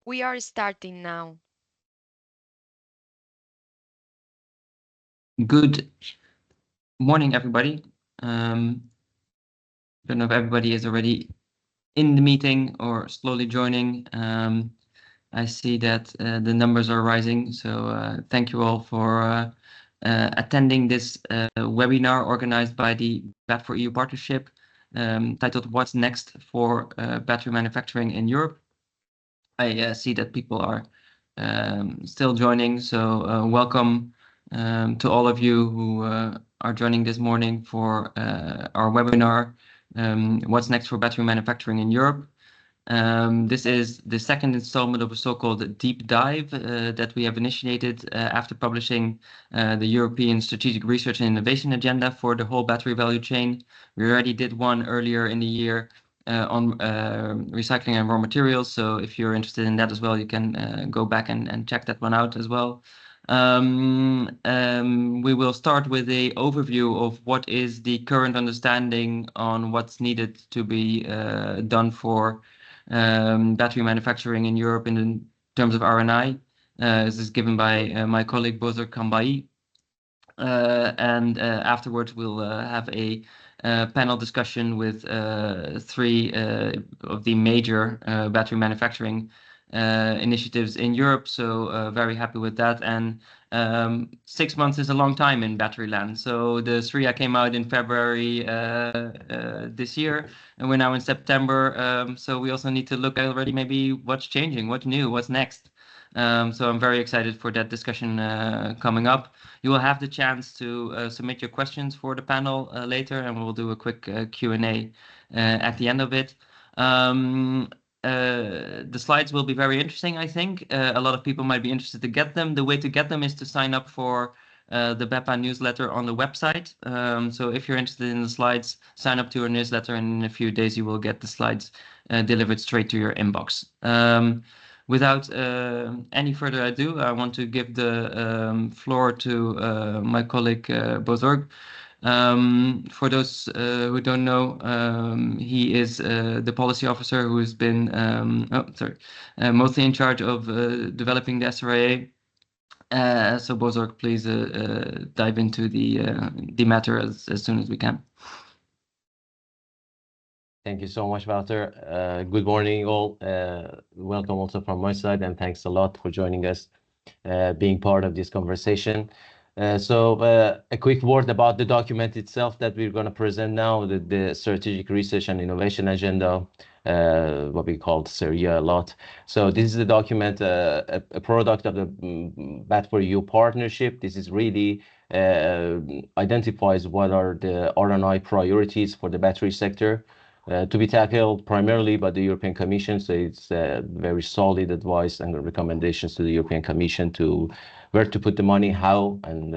We are starting now. Good morning, everybody. Don't know if everybody is already in the meeting or slowly joining. I see that the numbers are rising, so thank you all for attending this webinar organized by the Bat4EU partnership, titled "What's Next for Battery Manufacturing in Europe?" I see that people are still joining, so welcome to all of you who are joining this morning for our webinar, What's Next for Battery Manufacturing in Europe? This is the second installment of a so-called deep dive that we have initiated after publishing the European Strategic Research and Innovation Agenda for the whole battery value chain. We already did one earlier in the year on recycling and raw materials. So if you're interested in that as well, you can go back and check that one out as well. We will start with a overview of what is the current understanding on what's needed to be done for battery manufacturing in Europe in terms of RNI. This is given by my colleague Bozer Kambai. And afterwards, we'll have a panel discussion with three of the major battery manufacturing initiatives in Europe. So very happy with that. And 6 months is a long time in battery land. So the SRIA came out in February this year, and we're now in September. So we also need to look at already maybe what's changing, what's new, what's next. So I'm very excited for that discussion coming up. You will have the chance to submit your questions for the panel later, and we'll do a quick Q&A at the end of it. The slides will be very interesting, I think. A lot of people might be interested to get them. The way to get them is to sign up for the BEPA newsletter on the website. So if you're interested in the slides, sign up to our newsletter, and in a few days you will get the slides delivered straight to your inbox. Without any further ado, I want to give the floor to my colleague Bozorg. For those who don't know, he is the policy officer who has been mostly in charge of developing the SRIA. So Bozorg, please dive into the matter as soon as we can. Thank you so much, Walter. Good morning, all. Welcome also from my side, and thanks a lot for joining us, being part of this conversation. A quick word about the document itself that we're going to present now, the Strategic Research and Innovation Agenda, what we call SRIA a lot. So this is a document, a product of the Bat4EU partnership. This is really identifies what are the R&I priorities for the battery sector. To be tackled primarily by the European Commission. So it's very solid advice and recommendations to the European Commission to where to put the money, how, and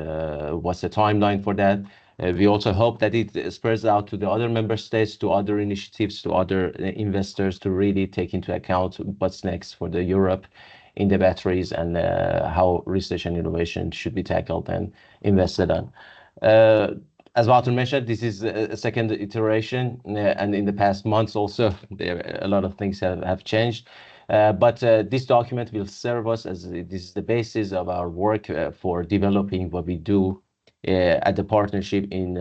what's the timeline for that. We also hope that it spreads out to the other member states, to other initiatives, to other investors to really take into account what's next for the Europe in the batteries and how research and innovation should be tackled and invested on. As Walter mentioned, this is a second iteration, and in the past months also, a lot of things have changed. But this document will serve us as this is the basis of our work for developing what we do at the partnership in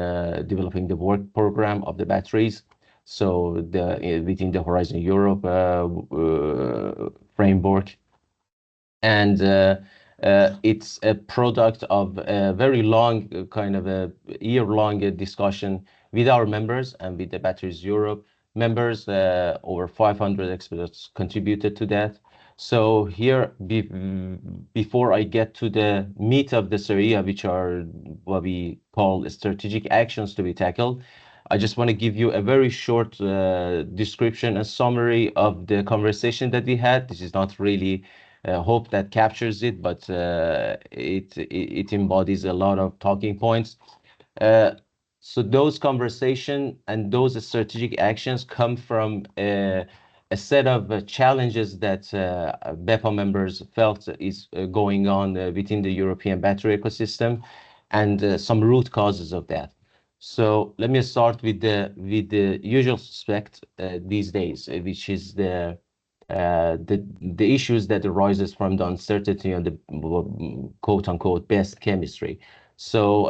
developing the work program of the batteries. So within the Horizon Europe framework. And it's a product of a very long, kind of a year-long discussion with our members and with the Batteries Europe members. Over 500 experts contributed to that. So here, before I get to the meat of the SRIA, which are what we call strategic actions to be tackled, I just want to give you a very short description and summary of the conversation that we had. This is not really hope that captures it, but it embodies a lot of talking points. So those conversation and those strategic actions come from a set of challenges that BEPA members felt is going on within the European battery ecosystem, and some root causes of that. So let me start with the usual suspect these days, which is the the issues that arises from the uncertainty on the quote unquote best chemistry. So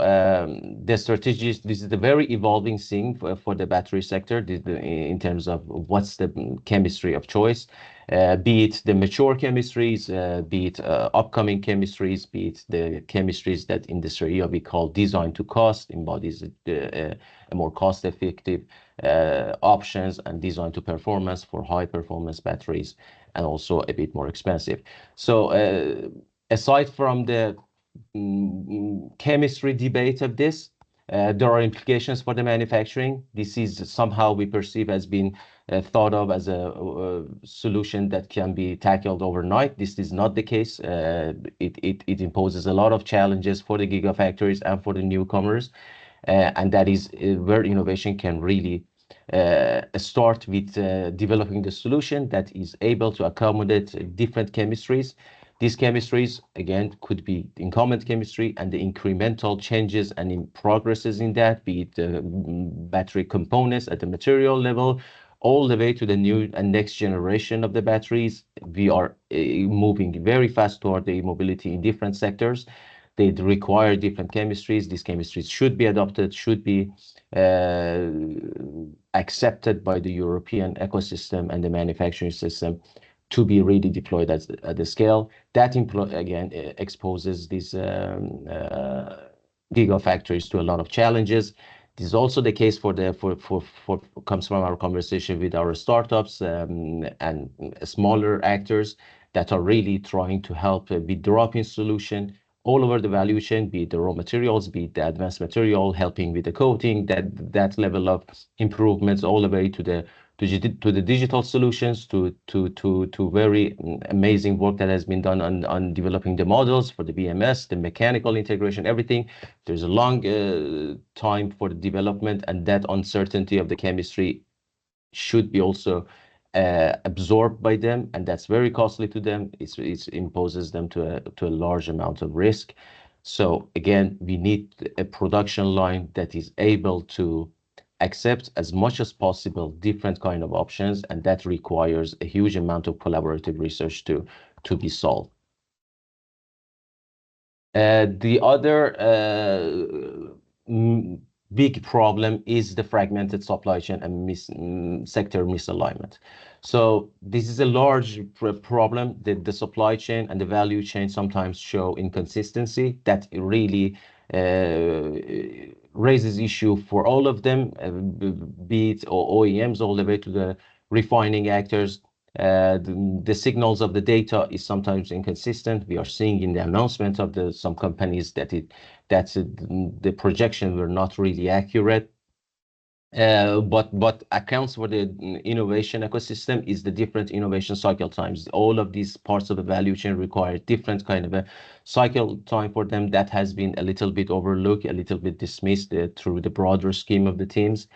the strategies, this is a very evolving thing for the battery sector in terms of what's the chemistry of choice, be it the mature chemistries, be it upcoming chemistries, be it the chemistries that in the SRIA we call design to cost, embodies a more cost-effective options, and design to performance for high performance batteries, and also a bit more expensive. So aside from the chemistry debate of this, there are implications for the manufacturing. This is somehow we perceive as being thought of as a solution that can be tackled overnight. This is not the case. It imposes a lot of challenges for the gigafactories and for the newcomers, and that is where innovation can really start with developing the solution that is able to accommodate different chemistries. These chemistries, again, could be incumbent chemistry, and the incremental changes and in progresses in that, be it battery components at the material level, all the way to the new and next generation of the batteries. We are moving very fast toward the mobility in different sectors. They require different chemistries. These chemistries should be adopted, should be accepted by the European ecosystem and the manufacturing system to be really deployed at the scale. That again exposes these gigafactories to a lot of challenges. This is also the case for comes from our conversation with our startups and smaller actors that are really trying to help with drop-in solution all over the value chain, be it the raw materials, be it the advanced material, helping with the coating, that level of improvements, all the way to the digital solutions, to very amazing work that has been done on developing the models for the BMS, the mechanical integration, everything. There's a long time for the development, and that uncertainty of the chemistry should be also absorbed by them, and that's very costly to them. It imposes them to a large amount of risk. So again, we need a production line that is able to accept as much as possible different kind of options, and that requires a huge amount of collaborative research to be solved. The other big problem is the fragmented supply chain and sector misalignment. So this is a large problem that the supply chain and the value chain sometimes show inconsistency that really raises issue for all of them, be it OEMs all the way to the refining actors. The signals of the data is sometimes inconsistent. We are seeing in the announcement of some companies that the projections were not really accurate. But accounts for the innovation ecosystem is the different innovation cycle times. All of these parts of the value chain require different kind of a cycle time for them. That has been a little bit overlooked, a little bit dismissed through the broader scheme of the teams.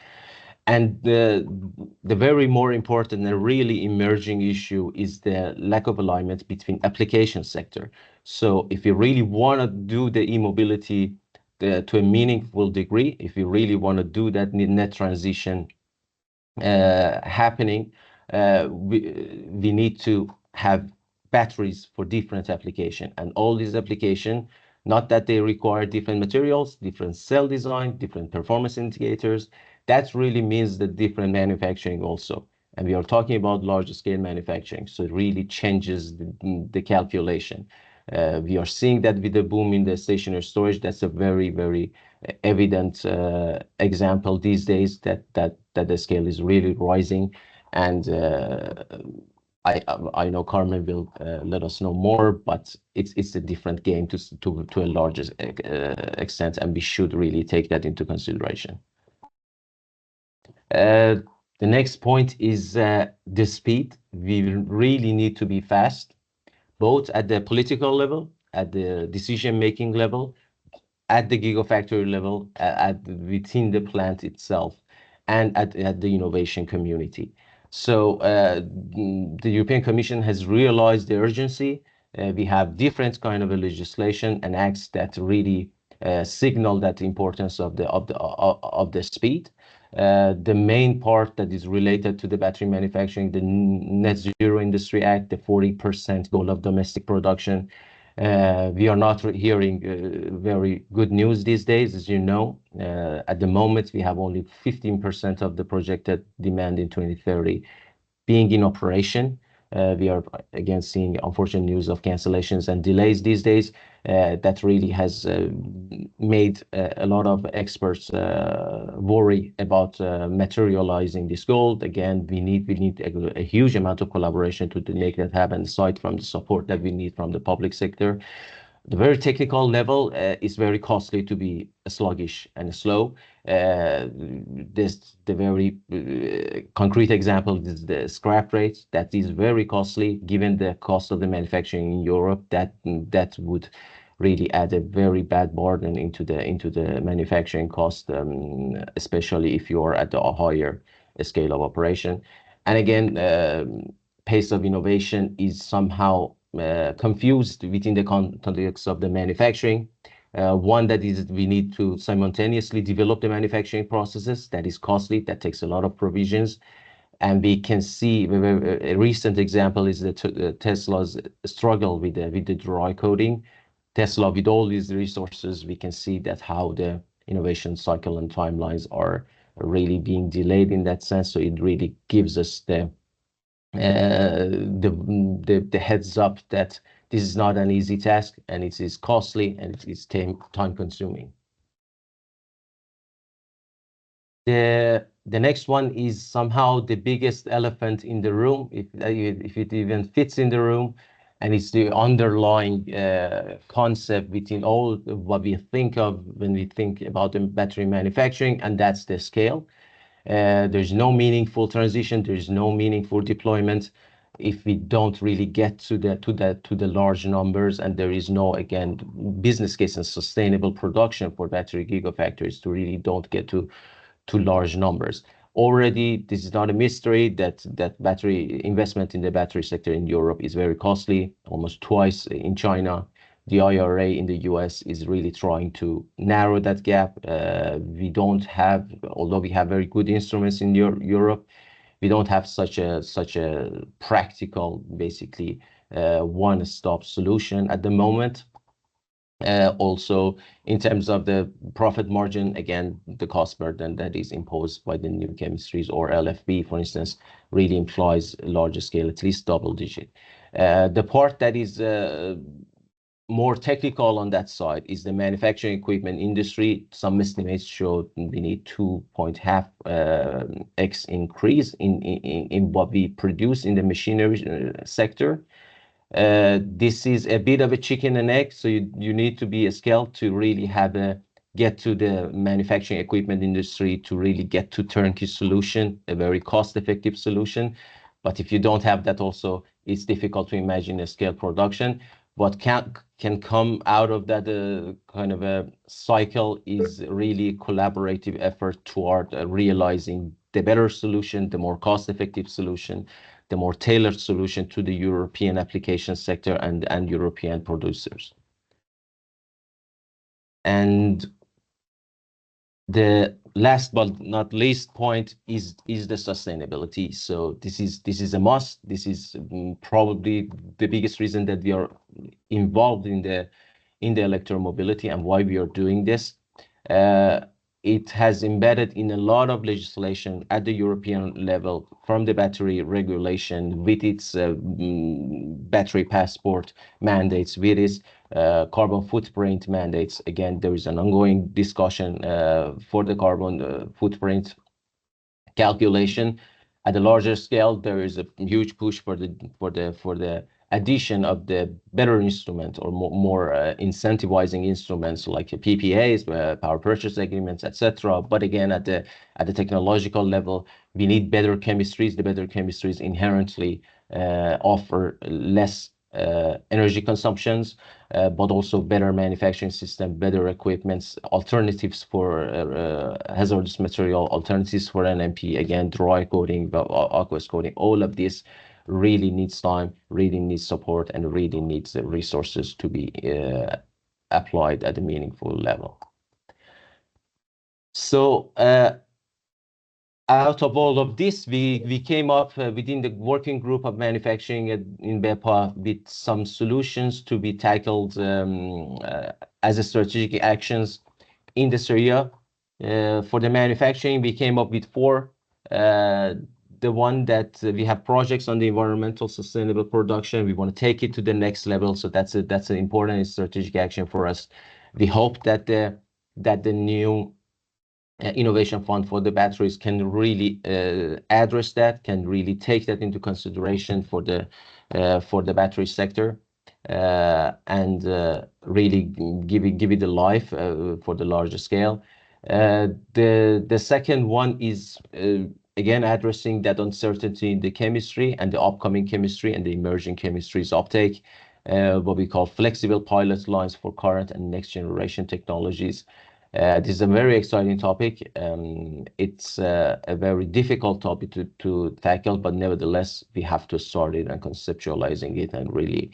And the very more important and really emerging issue is the lack of alignment between application sector. So if you really want to do the e-mobility to a meaningful degree, if you really want to do that net transition happening, we need to have batteries for different application, and all these application, not that they require different materials, different cell design, different performance indicators. That really means the different manufacturing also. And we are talking about large scale manufacturing. So it really changes the calculation. We are seeing that with the boom in the stationary storage. That's a very, very evident example these days that the scale is really rising. And I know Carmen will let us know more, but it's a different game to a larger extent, and we should really take that into consideration. The next point is the speed. We really need to be fast, both at the political level, at the decision-making level, at the gigafactory level, within the plant itself, and at the innovation community. So the European Commission has realized the urgency. We have different kind of a legislation and acts that really signal that importance of the speed. The main part that is related to the battery manufacturing, the Net Zero Industry Act, the 40% goal of domestic production. We are not hearing very good news these days, as you know. At the moment, we have only 15% of the projected demand in 2030 being in operation. We are again seeing unfortunate news of cancellations and delays these days. That really has made a lot of experts worry about materializing this goal. Again, we need a huge amount of collaboration to make that happen, aside from the support that we need from the public sector. The very technical level is very costly to be sluggish and slow. The very concrete example is the scrap rate. That is very costly, given the cost of the manufacturing in Europe. That would really add a very bad burden into the manufacturing cost, especially if you are at a higher scale of operation. And again, pace of innovation is somehow confused within the context of the manufacturing. One that is we need to simultaneously develop the manufacturing processes. That is costly. That takes a lot of provisions. And we can see a recent example is Tesla's struggle with the dry coating. Tesla, with all these resources, we can see that how the innovation cycle and timelines are really being delayed in that sense. So it really gives us the heads up that this is not an easy task, and it is costly, and it is time consuming. The next one is somehow the biggest elephant in the room, if it even fits in the room, and it's the underlying concept within all what we think of when we think about the battery manufacturing, and that's the scale. There's no meaningful transition, there's no meaningful deployment if we don't really get to the large numbers, and there is no, again, business case and sustainable production for battery gigafactories to really don't get to large numbers. Already, this is not a mystery that battery investment in the battery sector in Europe is very costly, almost twice in China. The IRA in the US is really trying to narrow that gap. We don't have, although we have very good instruments in Europe, we don't have such a practical, basically one-stop solution at the moment. Also, in terms of the profit margin, again, the cost burden that is imposed by the new chemistries or LFP, for instance, really implies larger scale, at least double digit. The part that is more technical on that side is the manufacturing equipment industry. Some estimates show we need 2.5x increase in what we produce in the machinery sector. This is a bit of a chicken and egg, so you need to be a scale to really get to the manufacturing equipment industry to really get to turnkey solution, a very cost-effective solution. But if you don't have that also, it's difficult to imagine a scale production. What can come out of that kind of a cycle is really collaborative effort toward realizing the better solution, the more cost-effective solution, the more tailored solution to the European application sector and European producers. And the last but not least point is the sustainability. So this is a must. This is probably the biggest reason that we are involved in the electromobility and why we are doing this. It has embedded in a lot of legislation at the European level, from the battery regulation with its battery passport mandates, with its carbon footprint mandates. Again, there is an ongoing discussion for the carbon footprint calculation. At a larger scale, there is a huge push for the addition of the better instrument or more incentivizing instruments like PPAs, power purchase agreements, etc. But again, at the technological level, we need better chemistries. The better chemistries inherently offer less energy consumptions, but also better manufacturing system, better equipments, alternatives for hazardous material, alternatives for NMP, again, dry coating, aqueous coating. All of this really needs time, really needs support, and really needs the resources to be applied at a meaningful level. So out of all of this, we came up within the working group of manufacturing in BEPA with some solutions to be tackled as a strategic actions in this area. For the manufacturing, we came up with four. The one that we have projects on the environmental sustainable production. We want to take it to the next level. So that's an important strategic action for us. We hope that the new innovation fund for the batteries can really address that, can really take that into consideration for the battery sector, and really give it the life for the larger scale. The second one is again addressing that uncertainty in the chemistry and the upcoming chemistry and the emerging chemistries uptake, what we call flexible pilot lines for current and next generation technologies. This is a very exciting topic. It's a very difficult topic to tackle, but nevertheless, we have to start it and conceptualizing it and really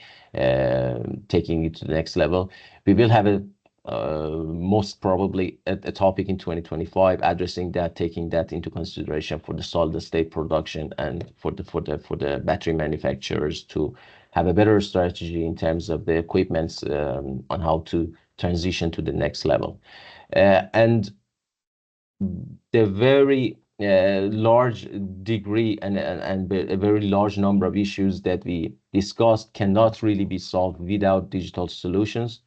taking it to the next level. We will have a most probably a topic in 2025 addressing that, taking that into consideration for the solid state production and for the battery manufacturers to have a better strategy in terms of the equipments on how to transition to the next level. And the very large degree and a very large number of issues that we discussed cannot really be solved without digital solutions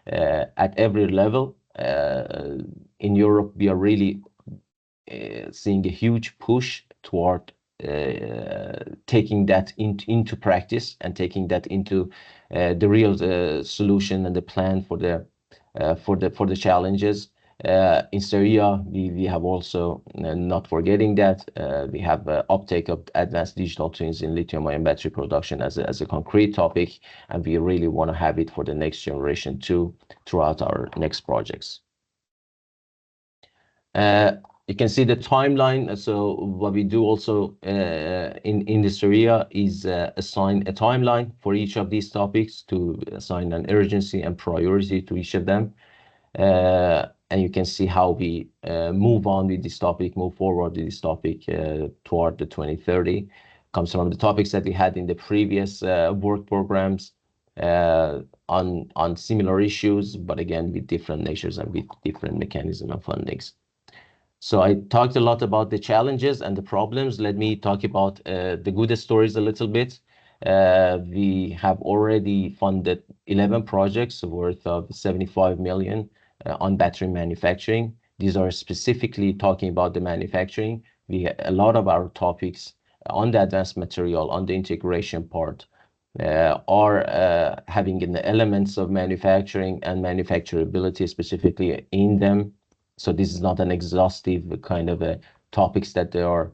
at every level. In Europe, we are really seeing a huge push toward taking that into practice and taking that into the real solution and the plan for the challenges. In SRIA, we have also, not forgetting that, we have uptake of advanced digital twins in lithium-ion battery production as a concrete topic, and we really want to have it for the next generation too throughout our next projects. You can see the timeline. So what we do also in this area is assign a timeline for each of these topics, to assign an urgency and priority to each of them. And you can see how we move on with this topic, move forward with this topic toward the 2030. Comes from the topics that we had in the previous work programs on similar issues, but again with different natures and with different mechanism and fundings. So I talked a lot about the challenges and the problems. Let me talk about the good stories a little bit. We have already funded 11 projects worth of 75 million on battery manufacturing. These are specifically talking about the manufacturing. A lot of our topics on the advanced material, on the integration part, are having the elements of manufacturing and manufacturability specifically in them. So this is not an exhaustive kind of topics that they are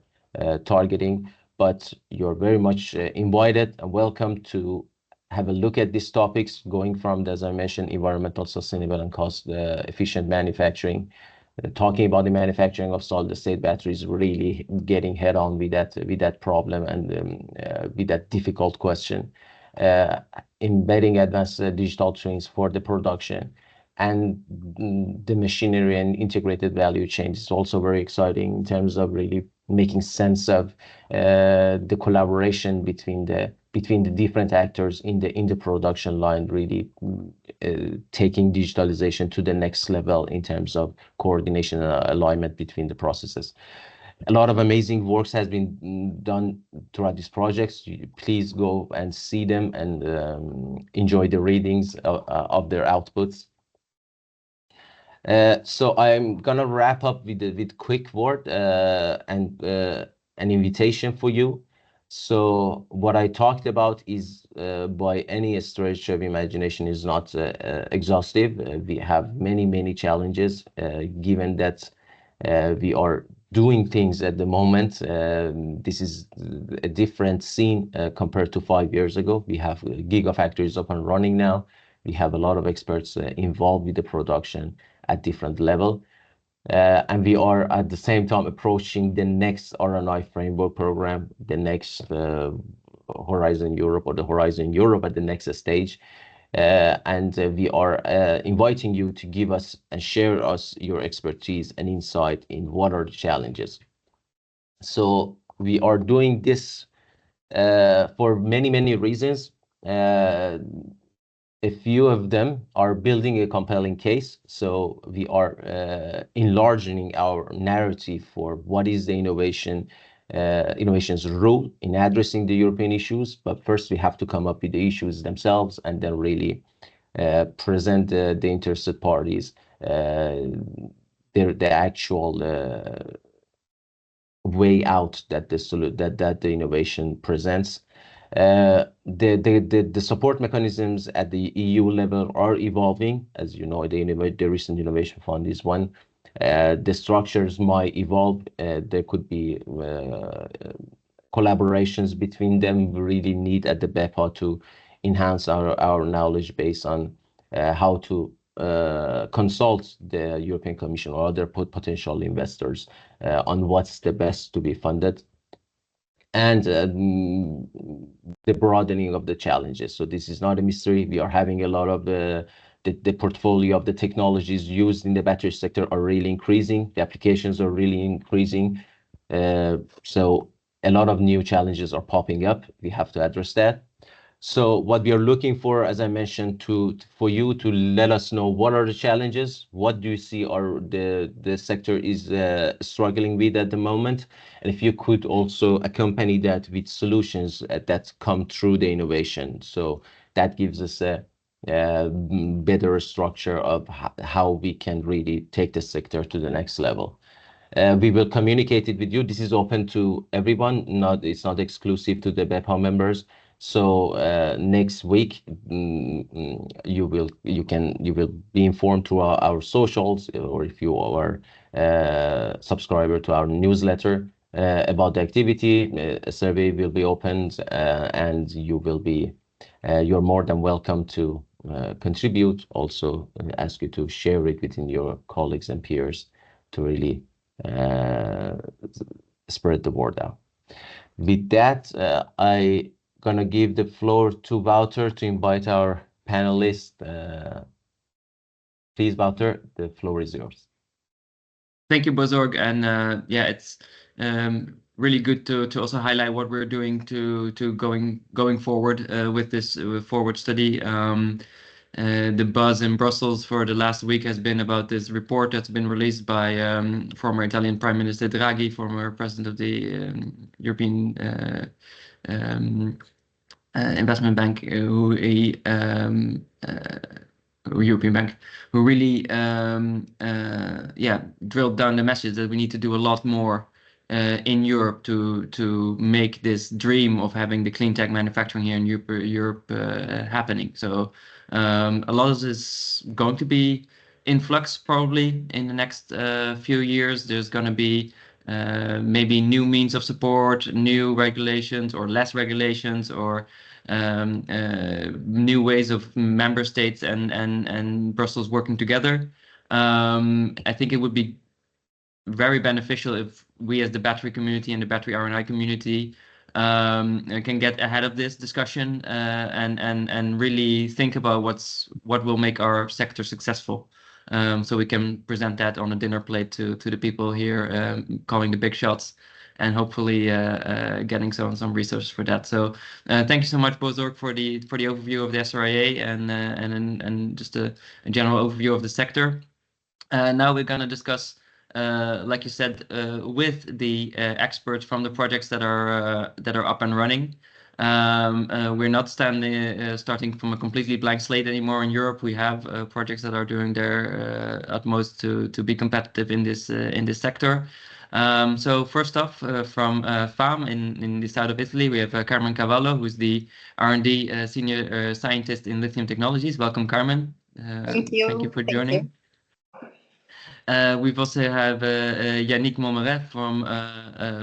targeting, but you're very much invited and welcome to have a look at these topics, going from, as I mentioned, environmental, sustainable, and cost efficient manufacturing. Talking about the manufacturing of solid state batteries, really getting head on with that problem and with that difficult question. Embedding advanced digital twins for the production and the machinery and integrated value chain is also very exciting in terms of really making sense of the collaboration between the different actors in the production line, really taking digitalization to the next level in terms of coordination and alignment between the processes. A lot of amazing works has been done throughout these projects. Please go and see them and enjoy the readings of their outputs. So I'm gonna wrap up with quick word and an invitation for you. So what I talked about is by any stretch of imagination is not exhaustive. We have many challenges given that we are doing things at the moment. This is a different scene compared to 5 years ago. We have gigafactories up and running now. We have a lot of experts involved with the production at different level. And we are at the same time approaching the next R&I framework program, the next Horizon Europe, or the Horizon Europe at the next stage. And we are inviting you to give us and share us your expertise and insight in what are the challenges. So we are doing this for many reasons. A few of them are building a compelling case. So we are enlarging our narrative for what is the innovation's role in addressing the European issues. But first, we have to come up with the issues themselves and then really present the interested parties the actual way out that the innovation presents. The support mechanisms at the EU level are evolving. As you know, the recent innovation fund is one. The structures might evolve. There could be collaborations between them. We really need at the BEPA to enhance our knowledge base on how to consult the European Commission or other potential investors on what's the best to be funded, and the broadening of the challenges. So this is not a mystery. We are having a lot of the portfolio of the technologies used in the battery sector are really increasing. The applications are really increasing. So a lot of new challenges are popping up. We have to address that. So what we are looking for, as I mentioned, for you to let us know what are the challenges, what do you see are the sector is struggling with at the moment, and if you could also accompany that with solutions that come through the innovation. So that gives us a better structure of how we can really take the sector to the next level. We will communicate it with you. This is open to everyone. It's not exclusive to the BEPA members. So next week you will be informed through our socials, or if you are a subscriber to our newsletter about the activity. A survey will be opened, and you're more than welcome to contribute. Also, ask you to share it within your colleagues and peers to really spread the word out. With that, I gonna give the floor to Wouter to invite our panelists. Please, Wouter, the floor is yours. Thank you, Bozorg, and yeah, it's really good to also highlight what we're doing to going forward with this forward study. The buzz in Brussels for the last week has been about this report that's been released by former Italian Prime Minister Draghi, former president of the European Investment Bank, European Bank, who really drilled down the message that we need to do a lot more in Europe to make this dream of having the clean tech manufacturing here in Europe happening. So a lot of this is going to be in flux probably in the next few years. There's going to be maybe new means of support, new regulations or less regulations, or new ways of member states and Brussels working together. I think it would be very beneficial if we as the battery community and the battery R&I community can get ahead of this discussion and really think about what will make our sector successful. So we can present that on a dinner plate to the people here calling the big shots, and hopefully getting some research for that. So thank you so much, Bozorg, for the overview of the SRIA and just a general overview of the sector. Now we're going to discuss, like you said, with the experts from the projects that are up and running. We're not starting from a completely blank slate anymore in Europe. We have projects that are doing their utmost to be competitive in this sector. So first off, from FAM in the south of Italy, we have Carmen Cavallo, who's the R&D senior scientist in lithium technologies. Welcome, Carmen. Thank you. Thank you for joining. We've also have Yannick Montmeret from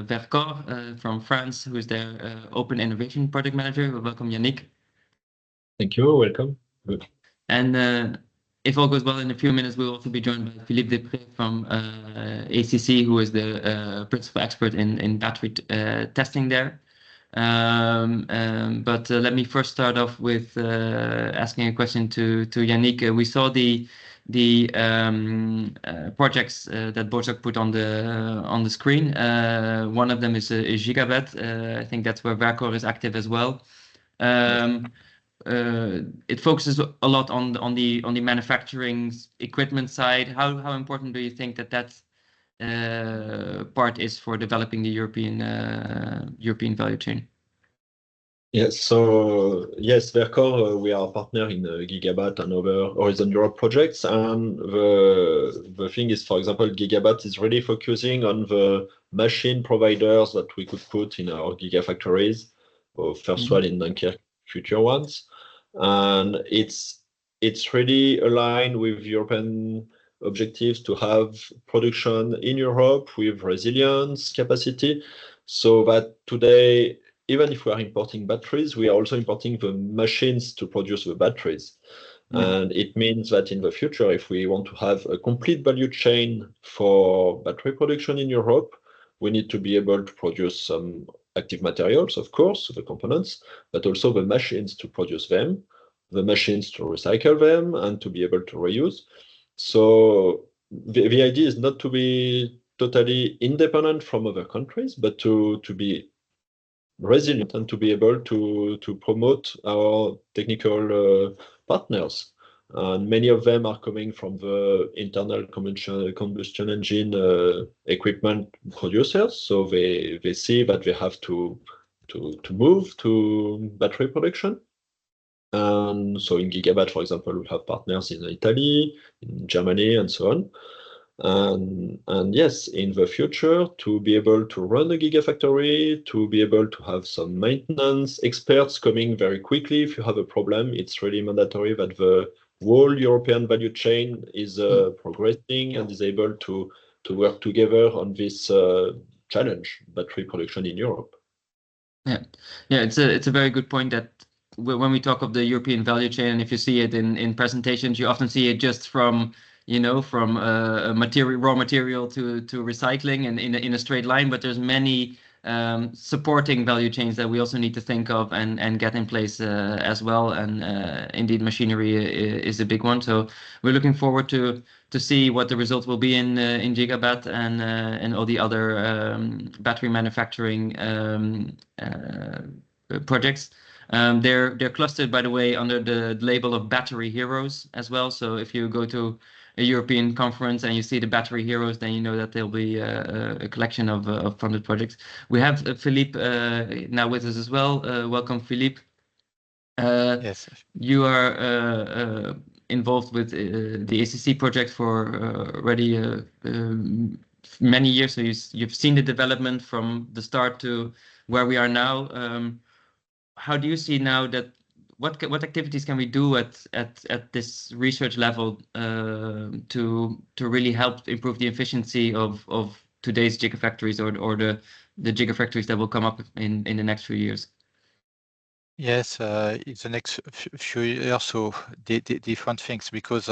Vercor from France, who is their Open Innovation Project Manager. Welcome, Yannick. Thank you. Welcome. Good. And if all goes well, in a few minutes, we'll also be joined by Philippe Després from ACC, who is the principal expert in battery testing there. But let me first start off with asking a question to Yannick. We saw the the projects that Borzak put on the screen. One of them is Gigabet. I think that's where Vercor is active as well. It focuses a lot on the manufacturing equipment side. How important do you think that part is for developing the European value chain? Yes, so yes, Vercor, we are a partner in Gigabat and other Horizon Europe projects. And the thing is, for example, Gigabat is really focusing on the machine providers that we could put in our gigafactories. First one in Dunkirk, future ones. And it's really aligned with European objectives to have production in Europe with resilience capacity, so that today, even if we are importing batteries, we are also importing the machines to produce the batteries. And it means that in the future, if we want to have a complete value chain for battery production in Europe, we need to be able to produce some active materials, of course, the components, but also the machines to produce them, the machines to recycle them, and to be able to reuse. So the idea is not to be totally independent from other countries, but to be resilient and to be able to promote our technical partners. And many of them are coming from the internal combustion engine equipment producers. So they see that they have to move to battery production. And so in Gigabat, for example, we have partners in Italy, in Germany, and so on. And yes, in the future, to be able to run a gigafactory, to be able to have some maintenance experts coming very quickly. If you have a problem, it's really mandatory that the whole European value chain is progressing and is able to work together on this challenge, battery production in Europe. Yeah, it's a very good point that when we talk of the European value chain, and if you see it in presentations, you often see it just from raw material to recycling and in a straight line. But there's many supporting value chains that we also need to think of and get in place as well. And indeed, machinery is a big one. So we're looking forward to see what the results will be in Gigabat and all the other battery manufacturing projects. They're clustered, by the way, under the label of Battery Heroes as well. So if you go to a European conference and you see the Battery Heroes, then you know that there'll be a collection of funded projects. We have Philippe now with us as well. Welcome, Philippe. Yes. You are involved with the ACC project for already many years. So you've seen the development from the start to where we are now. How do you see now that what activities can we do at this research level to really help improve the efficiency of today's gigafactories or the gigafactories that will come up in the next few years? Yes, in the next few years, so different things, because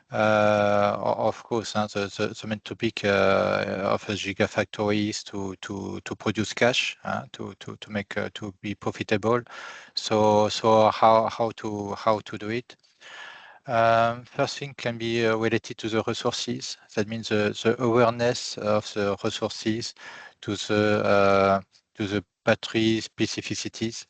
of course, the main topic of a gigafactory is to produce cash, to make to be profitable. So how to do it? First thing can be related to the resources. That means the awareness of the resources to the battery specificities.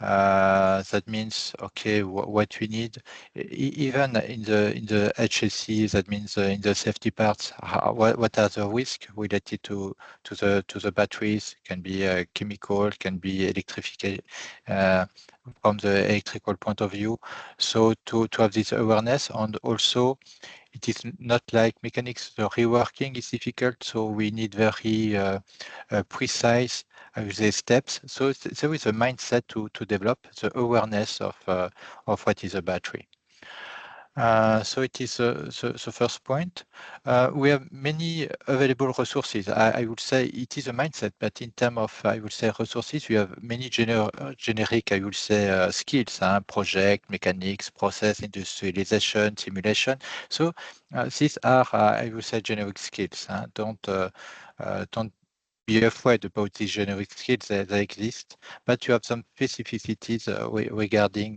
That means, okay, what we need, even in the HSC, that means in the safety parts, what are the risks related to the batteries? Can be chemical, can be electrification from the electrical point of view. So to have this awareness, and also it is not like mechanics. The reworking is difficult, so we need very precise the steps. So there is a mindset to develop the awareness of what is a battery. So it is the first point. We have many available resources. I would say it is a mindset, but in terms of, I would say, resources, we have many generic, I would say, skills, project, mechanics, process, industrialization, simulation. So these are, I would say, generic skills. Don't be afraid about these generic skills. They exist, but you have some specificities regarding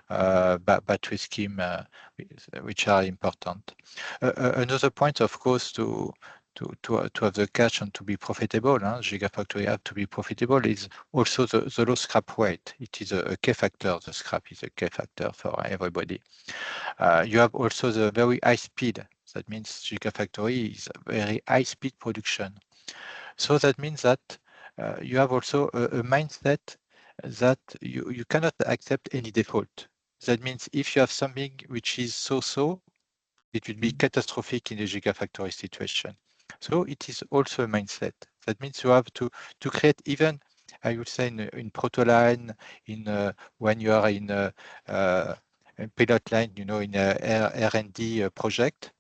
battery scheme, which are important. Another point, of course, to have the cash and to be profitable, Gigafactory have to be profitable, is also the low scrap rate. It is a key factor. The scrap is a key factor for everybody. You have also the very high speed. That means Gigafactory is a very high speed production. So that means that you have also a mindset that you cannot accept any default. That means if you have something which is so-so, it would be catastrophic in a Gigafactory situation. So it is also a mindset. That means you have to create, even, I would say, in proto line, when you are in a pilot line, in a R&D project,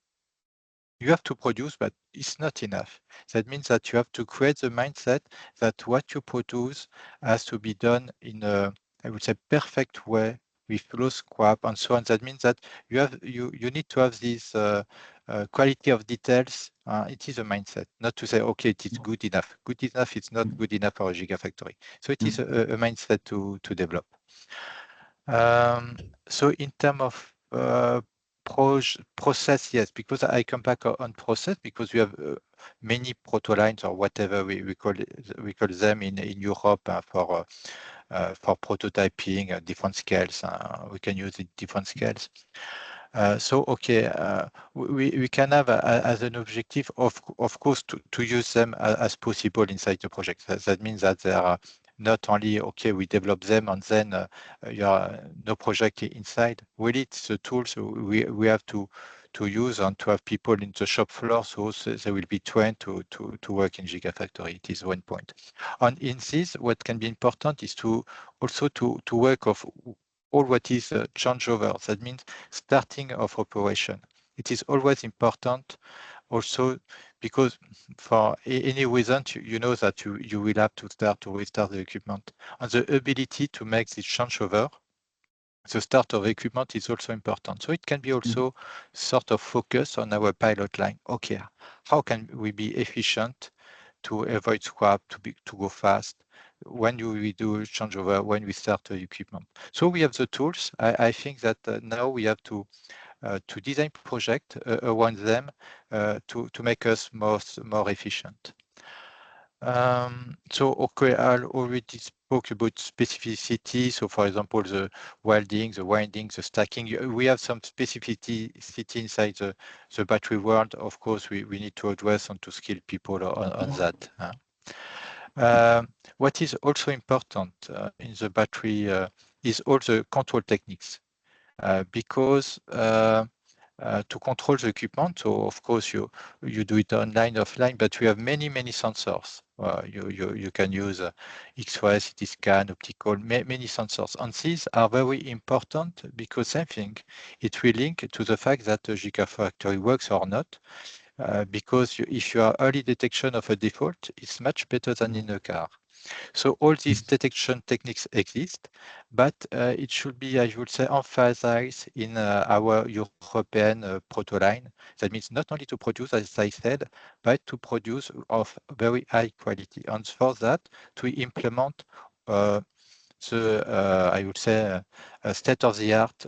you have to produce, but it's not enough. That means that you have to create the mindset that what you produce has to be done in a, I would say, perfect way with low scrap and so on. That means that you need to have this quality of details. It is a mindset, not to say, okay, it is good enough. Good enough, it's not good enough for a Gigafactory. So it is a mindset to develop. So in terms of process, yes, because I come back on process, because we have many proto lines or whatever we call them in Europe for prototyping different scales. We can use it different scales. So okay, we can have as an objective, of course, to use them as possible inside the project. That means that they are not only, okay, we develop them and then you are no project inside. Really, it's the tools we have to use and to have people in the shop floor, so they will be trained to work in Gigafactory. It is one point. And in this, what can be important is also to work of all what is changeover. That means starting of operation. It is always important also, because for any reason, you know that you will have to start to restart the equipment. And the ability to make this changeover, the start of equipment, is also important. So it can be also sort of focus on our pilot line. Okay, how can we be efficient to avoid scrap, to go fast? When do we do changeover? When we start the equipment? So we have the tools. I think that now we have to design project around them to make us more efficient. So okay, I already spoke about specificity. So for example, the welding, the winding, the stacking. We have some specificity inside the battery world. Of course, we need to address and to skill people on that. What is also important in the battery is all the control techniques, because to control the equipment, so of course you do it online, offline, but we have many sensors. You can use X-ray, CT scan, optical, many sensors, and these are very important because same thing, it will link to the fact that the Gigafactory works or not. Because if you are early detection of a default, it's much better than in a car. So all these detection techniques exist, but it should be, I would say, emphasized in our European proto line. That means not only to produce, as I said, but to produce of very high quality. And for that, to implement I would say, state-of-the-art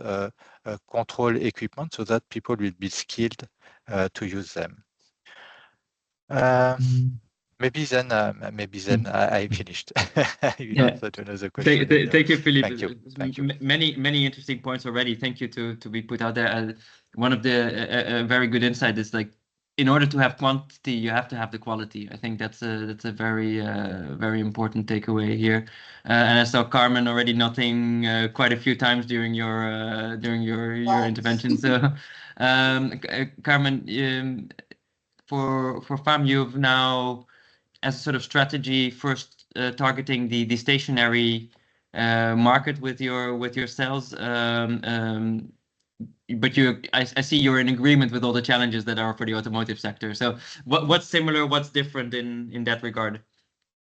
control equipment so that people will be skilled to use them. Maybe then I finished. You answered another question. Thank you, Philippe. Thank you. Many interesting points already. Thank you to be put out there. One of the very good insight is, like, in order to have quantity, you have to have the quality. I think that's a very important takeaway here. And I saw Carmen already nodding quite a few times during your intervention. So, Carmen, for FAM, you've now, as a sort of strategy, first targeting the stationary market with your cells, but I see you're in agreement with all the challenges that are for the automotive sector. So what's similar, what's different in that regard?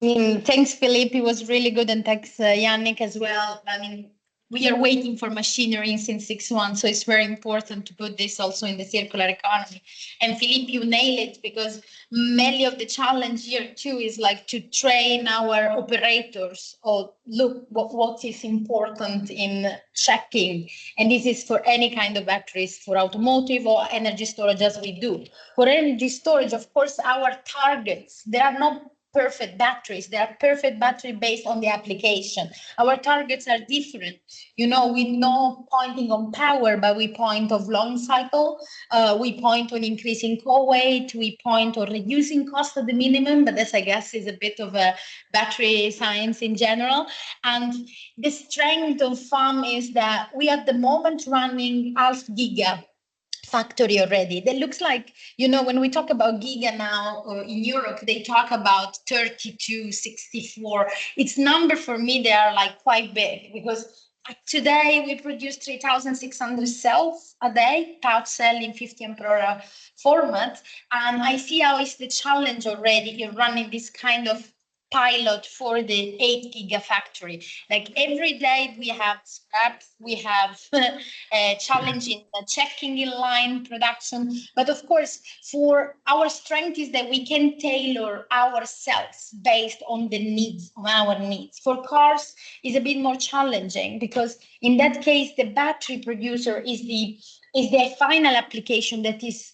Thanks, Philippe. It was really good, and thanks, Yannick, as well. I mean, we are waiting for machinery since 6 months, so it's very important to put this also in the circular economy. And Philippe, you nail it, because many of the challenge here too is like to train our operators or look what is important in checking. And this is for any kind of batteries, for automotive or energy storage, as we do. For energy storage, of course, our targets, they are not perfect batteries. They are perfect battery based on the application. Our targets are different. You know, we know pointing on power, but we point of long cycle. We point on increasing core weight. We point on reducing cost at the minimum, but this, I guess, is a bit of a battery science in general. And the strength of FAM is that we at the moment running half giga factory already. That looks like, you know, when we talk about giga now in Europe, they talk about 32, 64. It's number for me, they are like quite big, because today we produce 3,600 cells a day, pouch cell in 50 ampere format. And I see how is the challenge already in running this kind of pilot for the 8 gigafactory. Like every day we have scraps, we have challenging checking in line production. But of course, for our strength is that we can tailor ourselves based on the needs, on our needs. For cars is a bit more challenging, because in that case, the battery producer is the final application that is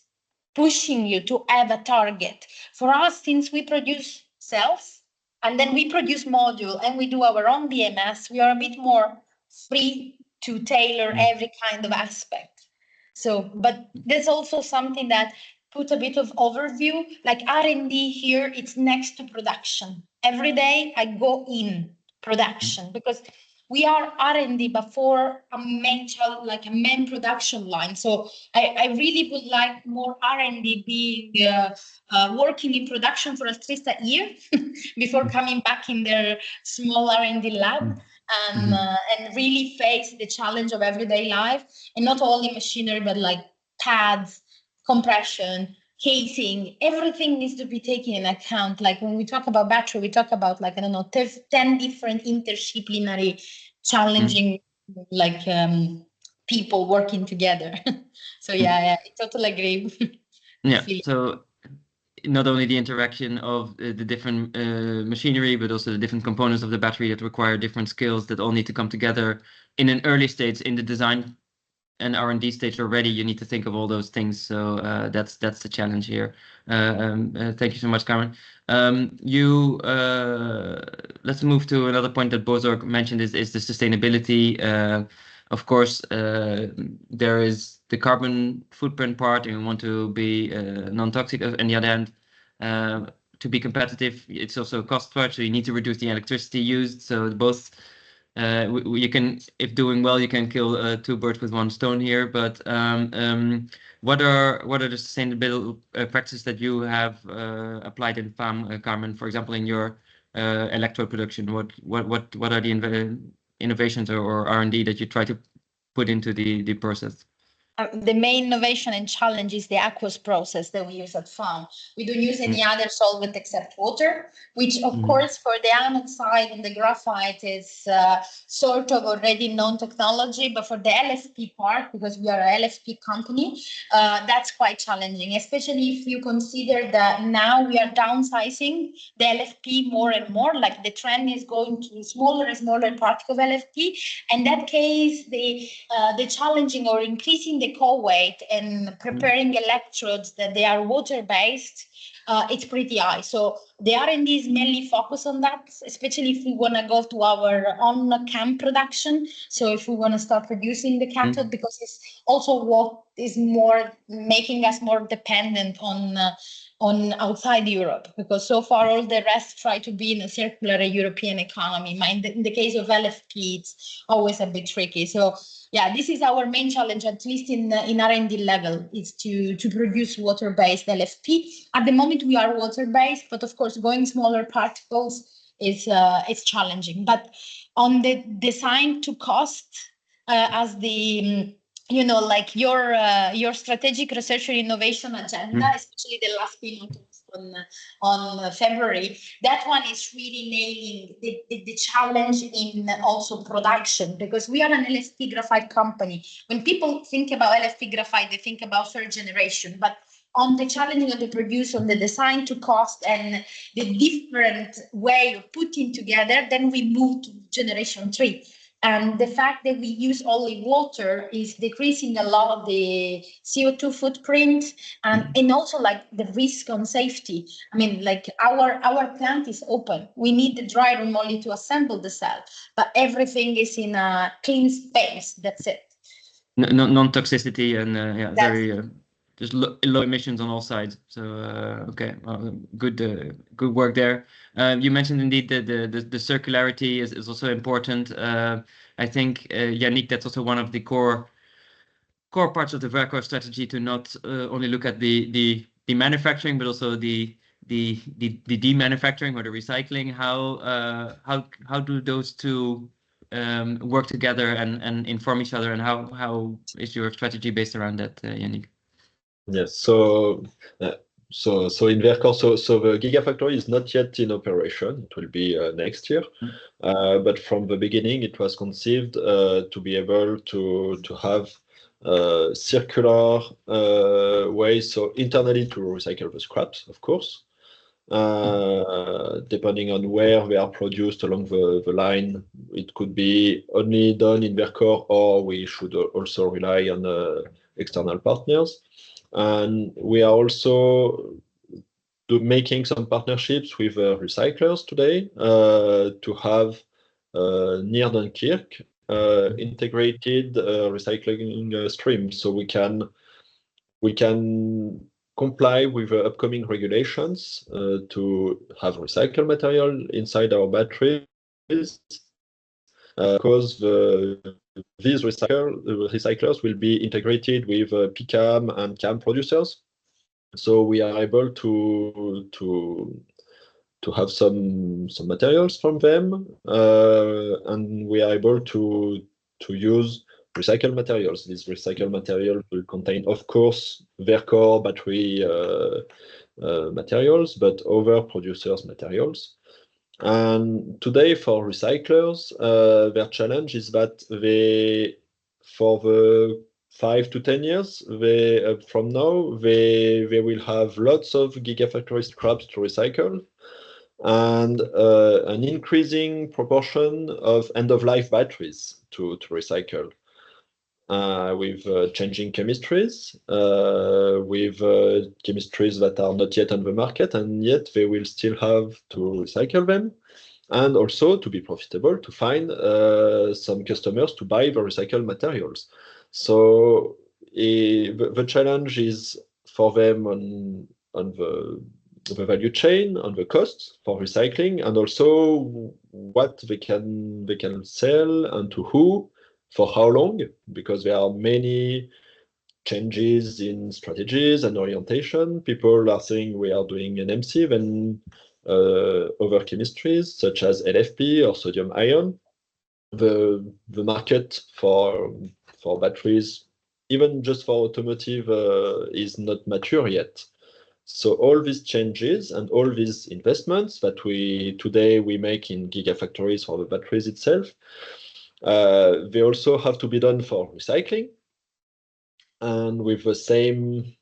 pushing you to have a target. For us, since we produce cells, and then we produce module and we do our own BMS, we are a bit more free to tailor every kind of aspect. So, but there's also something that put a bit of overview, like R&D here, it's next to production. Every day I go in production, because we are R&D before a main production line. So I really would like more R&D being working in production for at least a year before coming back in their small R&D lab and really face the challenge of everyday life, and not only machinery, but like pads, compression, casing, everything needs to be taken in account. Like when we talk about battery, we talk about like, I don't know, 10 different interdisciplinary challenging people working together. So yeah, I totally agree. Yeah, so not only the interaction of the different machinery, but also the different components of the battery that require different skills that all need to come together in an early stage in the design and R&D stage already. You need to think of all those things. So that's the challenge here. Thank you so much, Carmen. Let's move to another point that Bozorg mentioned is the sustainability. Of course, there is the carbon footprint part, and we want to be non-toxic. On the other hand, to be competitive, it's also a cost part. So you need to reduce the electricity used. So both, you can, if doing well, you can kill two birds with one stone here. But what are the sustainable practices that you have applied in FAM, Carmen? For example, in your electrode production, what are the innovations or R&D that you try to put into the process? The main innovation and challenge is the aqueous process that we use at FAM. We don't use any other solvent except water, which of course for the anode side and the graphite is sort of already known technology, but for the LFP part, because we are a LFP company, that's quite challenging, especially if you consider that now we are downsizing the LFP more and more, like the trend is going to smaller and smaller particle of LFP. In that case, the challenging or increasing the core weight and preparing electrodes that they are water-based, it's pretty high. So the R&D is mainly focused on that, especially if we want to go to our own CAM production. So if we want to start producing the cathode, because it's also what is more making us more dependent on outside Europe, because so far all the rest try to be in a circular European economy. In the case of LFP, it's always a bit tricky. So yeah, this is our main challenge, at least in R&D level, is to produce water-based LFP. At the moment, we are water-based, but of course, going smaller particles is challenging. But on the design to cost, as the like your strategic research and innovation agenda, especially the last keynote of on February. That one is really nailing the challenge in also production, because we are an LFP graphite company. When people think about LFP graphite, they think about third generation, but on the challenging of the produce, on the design to cost and the different way of putting together, then we move to generation 3. And the fact that we use only water is decreasing a lot of the CO2 footprint and also like the risk on safety. I mean, like our plant is open. We need the dry room only to assemble the cell, but everything is in a clean space. That's it. Non-toxicity and yeah, very just low emissions on all sides. So okay, well, good work there. You mentioned indeed the circularity is also important. I think Yannick, that's also one of the core parts of the Vercor strategy, to not only look at the manufacturing, but also the demanufacturing or the recycling. How do those two work together and inform each other, and how is your strategy based around that, Yannick? Yes, so in Vercor, so the Gigafactory is not yet in operation. It will be next year, but from the beginning, it was conceived to be able to have circular ways, so internally to recycle the scraps, of course. Depending on where they are produced along the line, it could be only done in Vercor, or we should also rely on external partners. And we are also making some partnerships with recyclers today to have near Dunkirk integrated recycling stream, so we can comply with the upcoming regulations to have recycled material inside our batteries, because these recyclers will be integrated with PCAM and CAM producers. So we are able to have some materials from them, and we are able to use recycled materials. These recycled materials will contain, of course, Vercor battery materials, but other producers' materials. And today, for recyclers, their challenge is that for the 5 to 10 years from now, they will have lots of Gigafactory scraps to recycle, and an increasing proportion of end-of-life batteries to recycle. With changing chemistries, with chemistries that are not yet on the market, and yet they will still have to recycle them, and also to be profitable, to find some customers to buy the recycled materials. So the challenge is for them on the value chain, on the costs for recycling, and also what they can sell and to who, for how long, because there are many changes in strategies and orientation. People are saying we are doing NMC, then other chemistries such as LFP or sodium ion. The market for batteries, even just for automotive, is not mature yet. So all these changes and all these investments that today we make in gigafactories for the batteries itself, they also have to be done for recycling, and with the same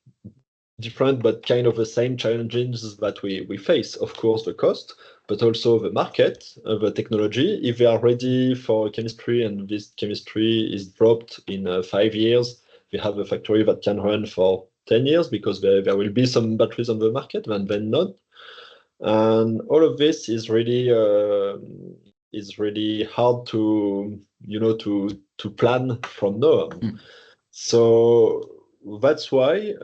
different but kind of the same challenges that we face. Of course, the cost, but also the market, the technology. If they are ready for chemistry and this chemistry is dropped in 5 years, we have a factory that can run for 10 years because there will be some batteries on the market and then not. And all of this is really hard to plan from now on. So that's why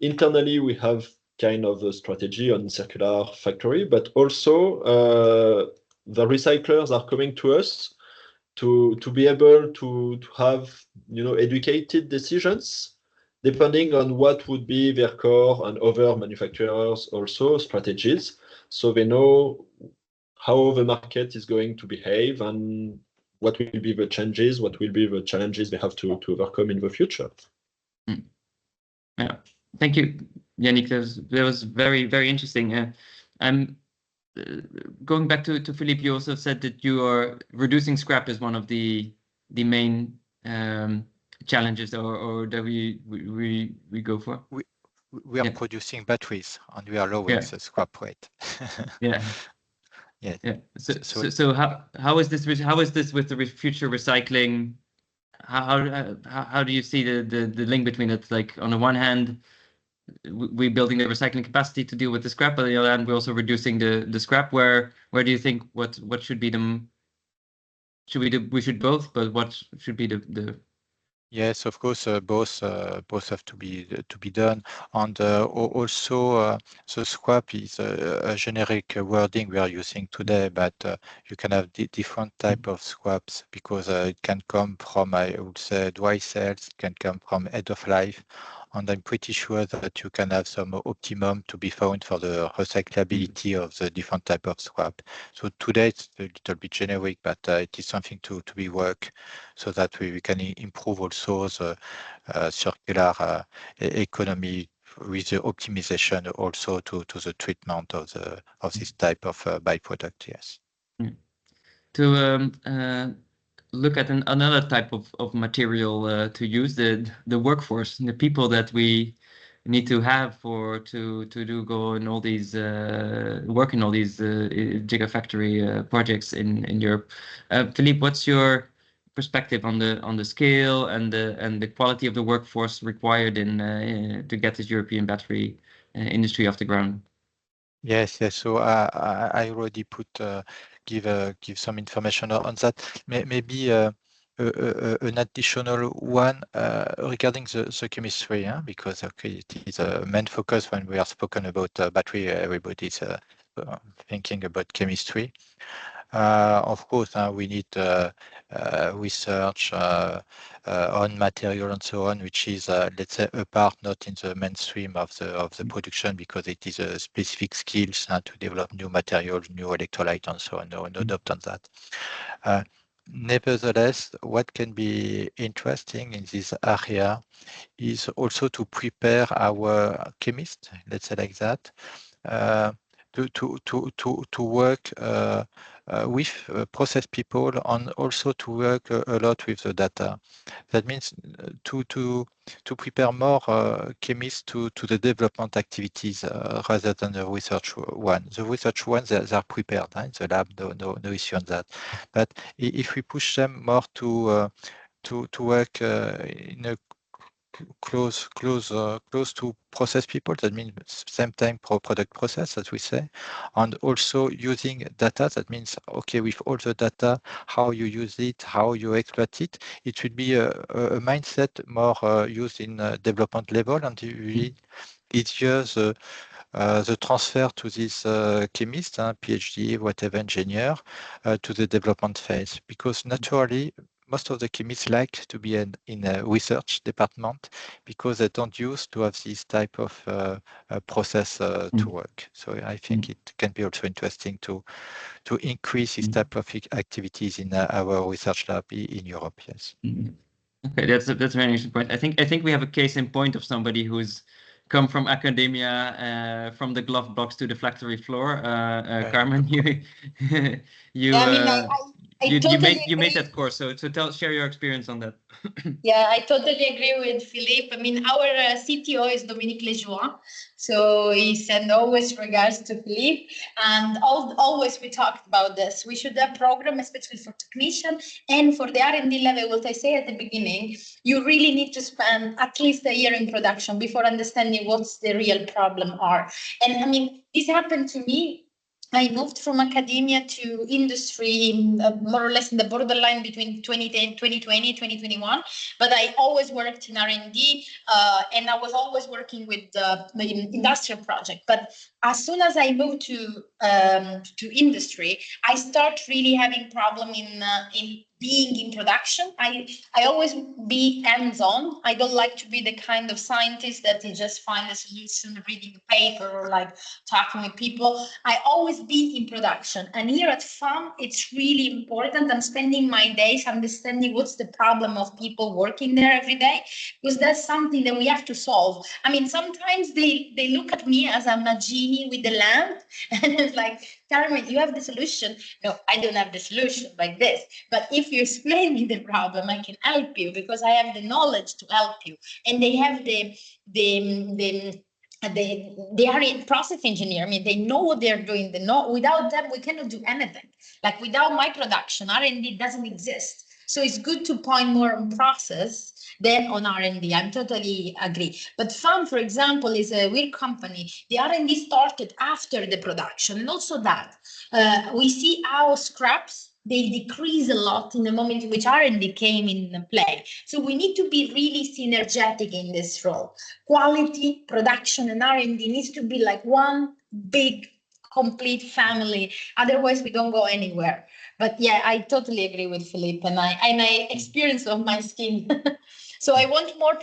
internally we have kind of a strategy on circular factory, but also the recyclers are coming to us to be able to have educated decisions depending on what would be Vercor and other manufacturers also strategies, so they know how the market is going to behave and what will be the changes, what will be the challenges they have to overcome in the future. Yeah, Thank you, Yannick. That was very, very interesting. I'm going back to Philippe. You also said that you are reducing scrap as one of the main challenges, or that we go for. We are producing batteries and we are lowering the scrap rate. Yeah. Yes. Yeah. So how is this with the future recycling? How do you see the link between it? Like on the one hand, we're building the recycling capacity to deal with the scrap, but on the other hand, we're also reducing the scrap. Where do you think what should be we should both, but what should be the Yes, of course, both have to be done, and also the scrap is a generic wording we are using today, but you can have different type of scraps because it can come from, I would say, dry cells, it can come from end of life, and I'm pretty sure that you can have some optimum to be found for the recyclability of the different type of scrap. So today it's a little bit generic, but it is something to be worked so that we can improve also the circular economy with the optimization also to the treatment of this type of byproduct. Yes. to look at another type of material to use, the workforce, the people that we need to have to go in all these work in all these gigafactory projects in Europe. Philippe, what's your perspective on the scale and the quality of the workforce required to get this European battery industry off the ground? Yes. So I already give some information on that. Maybe an additional one regarding the chemistry, because okay, it is a main focus when we are spoken about battery. Everybody's thinking about chemistry. Of course, we need research on material and so on, which is, let's say, a part not in the mainstream of the production because it is a specific skills to develop new materials, new electrolyte, and so on. No doubt on that. Nevertheless, what can be interesting in this area is also to prepare our chemists, let's say like that, to work with process people and also to work a lot with the data. That means to prepare more chemists to the development activities rather than the research one. The research ones they are prepared in the lab, no issue on that. But if we push them more to work in a close to process people, that means same time product process, as we say, and also using data. That means, okay, with all the data, how you use it, how you exploit it, it should be a mindset more used in development level, and really easier the transfer to this chemist, PhD, whatever engineer, to the development phase. Because naturally, most of the chemists like to be in a research department because they don't used to have this type of process to work. So I think it can be also interesting to increase this type of activities in our research lab in Europe. Yes. Okay, that's a very interesting point. I think we have a case in point of somebody who's come from academia, from the glove box to the factory floor. Carmen, you made that course, so share your experience on that. Yeah, I totally agree with Philippe. I mean, our CTO is Dominique Lejoie, so he sent always regards to Philippe, and always we talked about this. We should have program, especially for technician and for the R&D level. What I say at the beginning, you really need to spend at least a year in production before understanding what's the real problem are. And I mean, this happened to me. I moved from academia to industry more or less in the borderline between 2010, 2020, 2021. But I always worked in R&D and I was always working with the industrial project. But as soon as I moved to industry, I start really having problem in being in production. I always be hands-on. I don't like to be the kind of scientist that you just find a solution reading a paper or like talking with people. I always be in production. And here at FAM, it's really important. I'm spending my days understanding what's the problem of people working there every day, because that's something that we have to solve. I mean, sometimes they look at me as I'm a genie with the lamp, and it's like, Carmen, you have the solution. No, I don't have the solution like this. But if you explain me the problem, I can help you because I have the knowledge to help you. And they have they are a process engineer. I mean, they know what they're doing. They know, without them, we cannot do anything. Like without my production, R&D doesn't exist. So it's good to point more on process than on R&D. I'm totally agree. But FAM, for example, is a weird company. The R&D started after the production, and also that we see how scraps, they decrease a lot in the moment in which R&D came in play. So we need to be really synergetic in this role. Quality, production, and R&D needs to be like one big, complete family. Otherwise, we don't go anywhere. But yeah, I totally agree with Philippe, and I experience of my skin. So I want more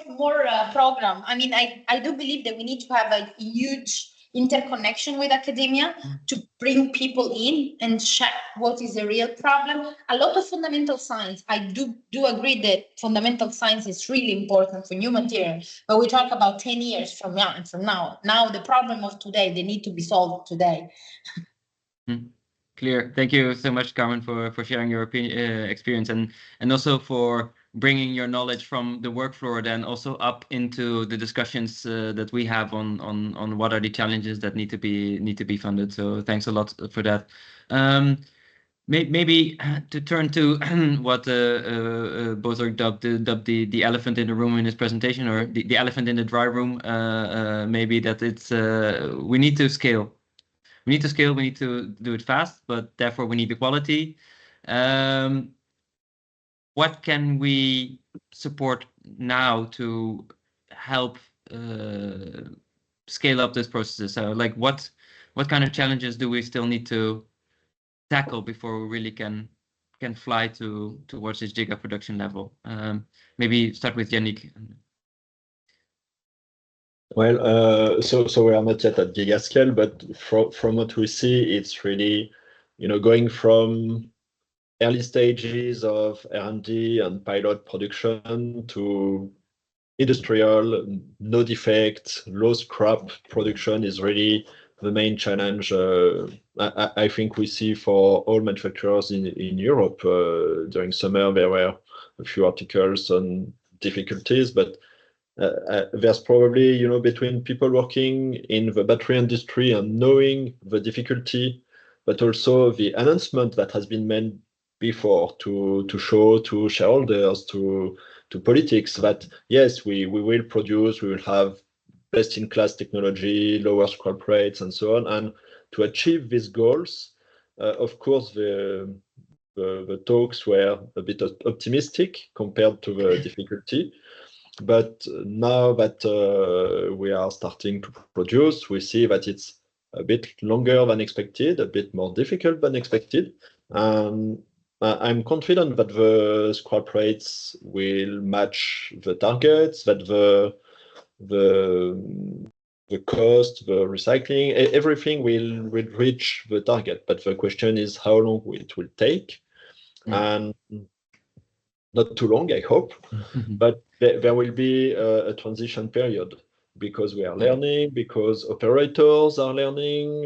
program. I mean, I do believe that we need to have a huge interconnection with academia to bring people in and check what is the real problem. A lot of fundamental science. I do agree that fundamental science is really important for new material, but we talk about 10 years from now and from now. Now the problem of today, they need to be solved today. Clear. Thank you so much, Carmen, for sharing your experience and also for bringing your knowledge from the work floor then also up into the discussions that we have on what are the challenges that need to be funded. So thanks a lot for that. Maybe to turn to what Bozorg dubbed the elephant in the room in his presentation, or the elephant in the dry room. Maybe that it's we need to scale. We need to scale, we need to do it fast, but therefore we need the quality. What can we support now to help scale up this process? So like what kind of challenges do we still need to tackle before we really can fly towards this giga production level? Maybe start with Yannick. Well, so we are not yet at giga scale, but from what we see, it's really, going from early stages of R&D and pilot production to industrial, no defect, low scrap production is really the main challenge. I think we see for all manufacturers in Europe. During summer, there were a few articles on difficulties, but there's probably, between people working in the battery industry and knowing the difficulty, but also the announcement that has been made before to show to shareholders, to politics that yes, we will produce, we will have best-in-class technology, lower scrap rates, and so on. And to achieve these goals, of course, the talks were a bit optimistic compared to the difficulty. But now that we are starting to produce, we see that it's a bit longer than expected, a bit more difficult than expected. I'm confident that the scrap rates will match the targets, that the cost, the recycling, everything will reach the target. But the question is how long it will take. And not too long, I hope, but there will be a transition period because we are learning, because operators are learning.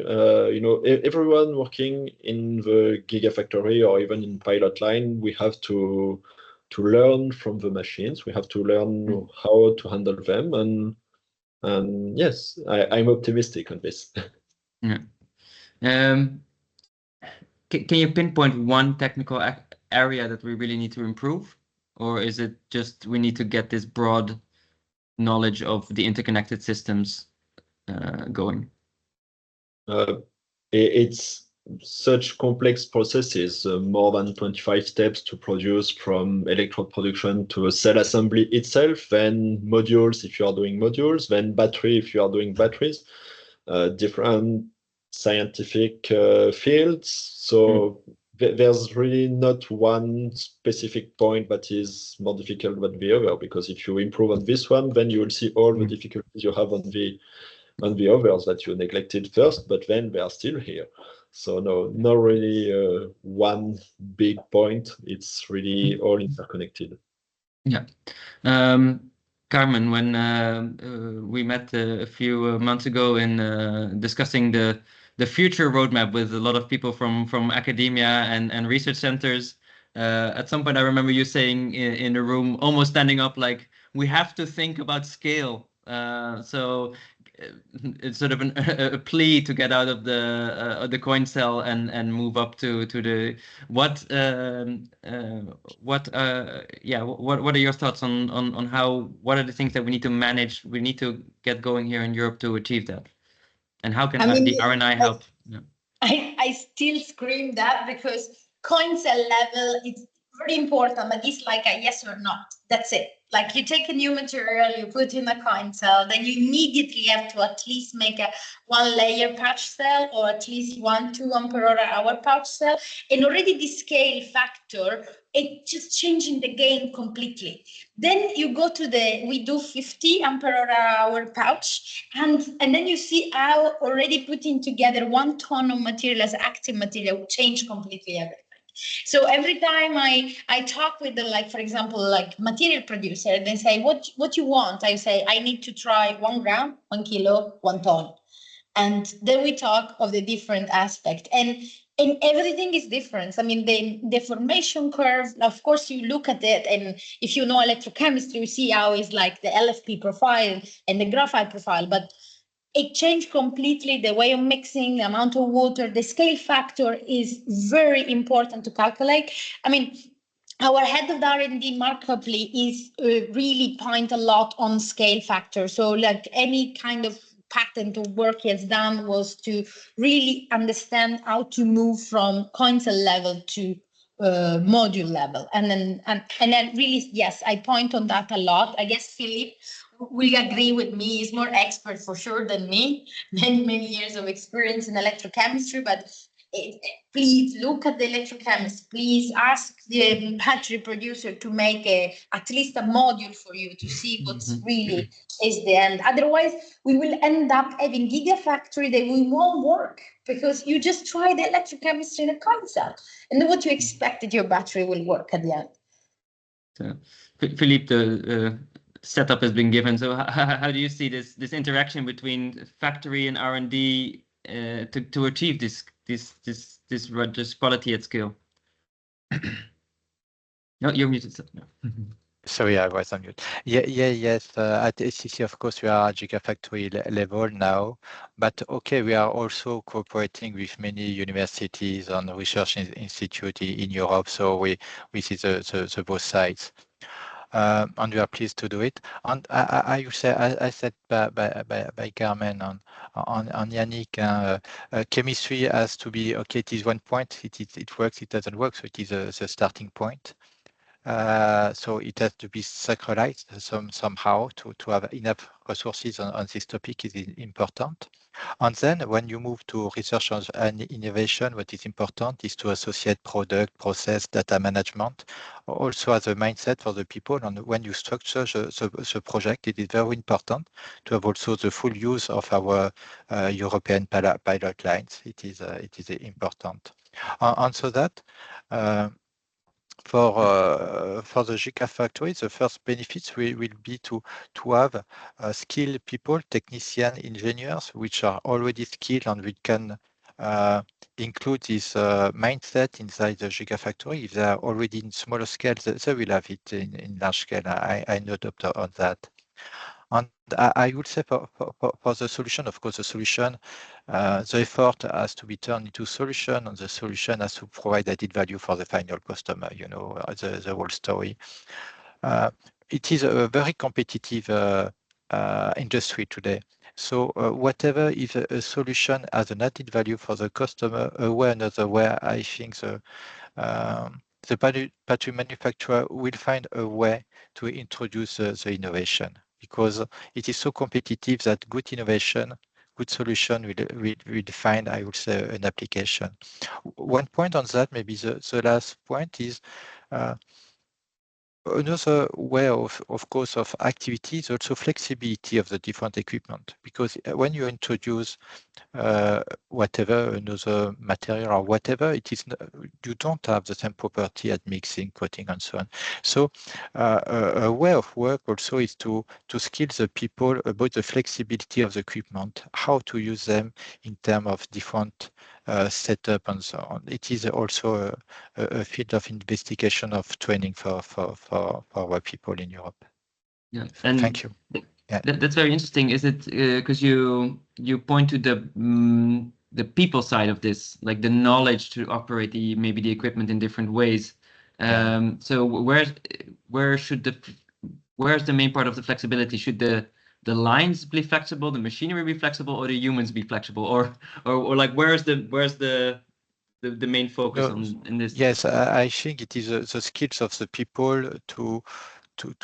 Everyone working in the gigafactory or even in pilot line, we have to learn from the machines. We have to learn how to handle them, and yes, I'm optimistic on this. Yeah. Can you pinpoint one technical area that we really need to improve? Or is it just we need to get this broad knowledge of the interconnected systems going? It's such complex processes, more than 25 steps to produce, from electrode production to a cell assembly itself, then modules if you are doing modules, then battery if you are doing batteries, different scientific fields. So there's really not one specific point that is more difficult than the other, because if you improve on this one, then you will see all the difficulties you have on the others that you neglected first, but then they are still here. So no, not really one big point. It's really all interconnected. Yeah. Carmen, when we met a few months ago in discussing the future roadmap with a lot of people from academia and research centers, at some point I remember you saying in a room, almost standing up, like, we have to think about scale. So it's sort of a plea to get out of the coin cell and move up to the what are your thoughts on how, what are the things that we need to manage, we need to get going here in Europe to achieve that, and how can the RNI help? Yeah. I still scream that, because coin cell level, it's very important, but it's like a yes or not. That's it. Like, you take a new material, you put in a coin cell, then you immediately have to at least make a 1-layer pouch cell, or at least 1-2 ampere-hour pouch cell. And already the scale factor, it's just changing the game completely. Then you go to we do 50 ampere-hour pouch, and then you see how already putting together 1 ton of material as active material change completely everything. So every time I talk with the, like, for example, like material producer, they say, what you want? I say, I need to try 1 gram, 1 kilo, 1 ton. And then we talk of the different aspect, and everything is different. I mean, the formation curve, of course, you look at it, and if you know electrochemistry, you see how it's like the LFP profile and the graphite profile, but it changed completely the way of mixing, the amount of water. The scale factor is very important to calculate. I mean, our head of the R&D, Mark Copley, is really point a lot on scale factor. So like any kind of patent or work he has done was to really understand how to move from coin cell level to module level. And then really, yes, I point on that a lot. I guess Philippe will agree with me. He's more expert for sure than me, many years of experience in electrochemistry, but please look at the electrochemist. Please ask the battery producer to make at least a module for you to see what's really is the end. Otherwise, we will end up having gigafactory that we won't work, because you just try the electrochemistry in a coin cell, and then what you expect that your battery will work at the end. So, Philippe, the setup has been given. So how do you see this interaction between factory and R&D to achieve this quality at scale? No, you're muted. No. Sorry, I was on mute. Yes. At ACC, of course, we are at gigafactory level now, but okay, we are also cooperating with many universities and research institutes in Europe. So we see the both sides. And we are pleased to do it. And I said by Carmen on Yannick, chemistry has to be okay. It is one point. It works. It doesn't work. So it is the starting point. So it has to be sacralized somehow to have enough resources on this topic is important. And then when you move to research and innovation, what is important is to associate product, process, data management, also as a mindset for the people. And when you structure the project, it is very important to have also the full use of our European pilot lines. It is important. And so that for the gigafactory, the first benefits will be to have skilled people, technicians, engineers, which are already skilled, and we can include this mindset inside the gigafactory. If they are already in smaller scale, they will have it in large scale. I no doubt on that. And I would say for the solution, of course, the solution, the effort has to be turned into solution, and the solution has to provide added value for the final customer, the whole story. It is a very competitive industry today. So whatever is a solution has an added value for the customer, another way, I think the battery manufacturer will find a way to introduce the innovation, because it is so competitive that good innovation good solution will find, I would say, an application. One point on that, maybe the last point is another way of course of activity is also flexibility of the different equipment, because when you introduce whatever another material or whatever it is, you don't have the same property as mixing, coating, and so on. So a way of work also is to skill the people about the flexibility of the equipment, how to use them in terms of different setup and so on. It is also a field of investigation of training for our people in Europe. Yeah, So and thank you. Yeah. That's very interesting. Is it because you point to the people side of this, like the knowledge to operate maybe the equipment in different ways? So where's the main part of the flexibility? Should the lines be flexible, the machinery be flexible, or the humans be flexible, or like where's the main focus in this? Yes, I think it is the skills of the people to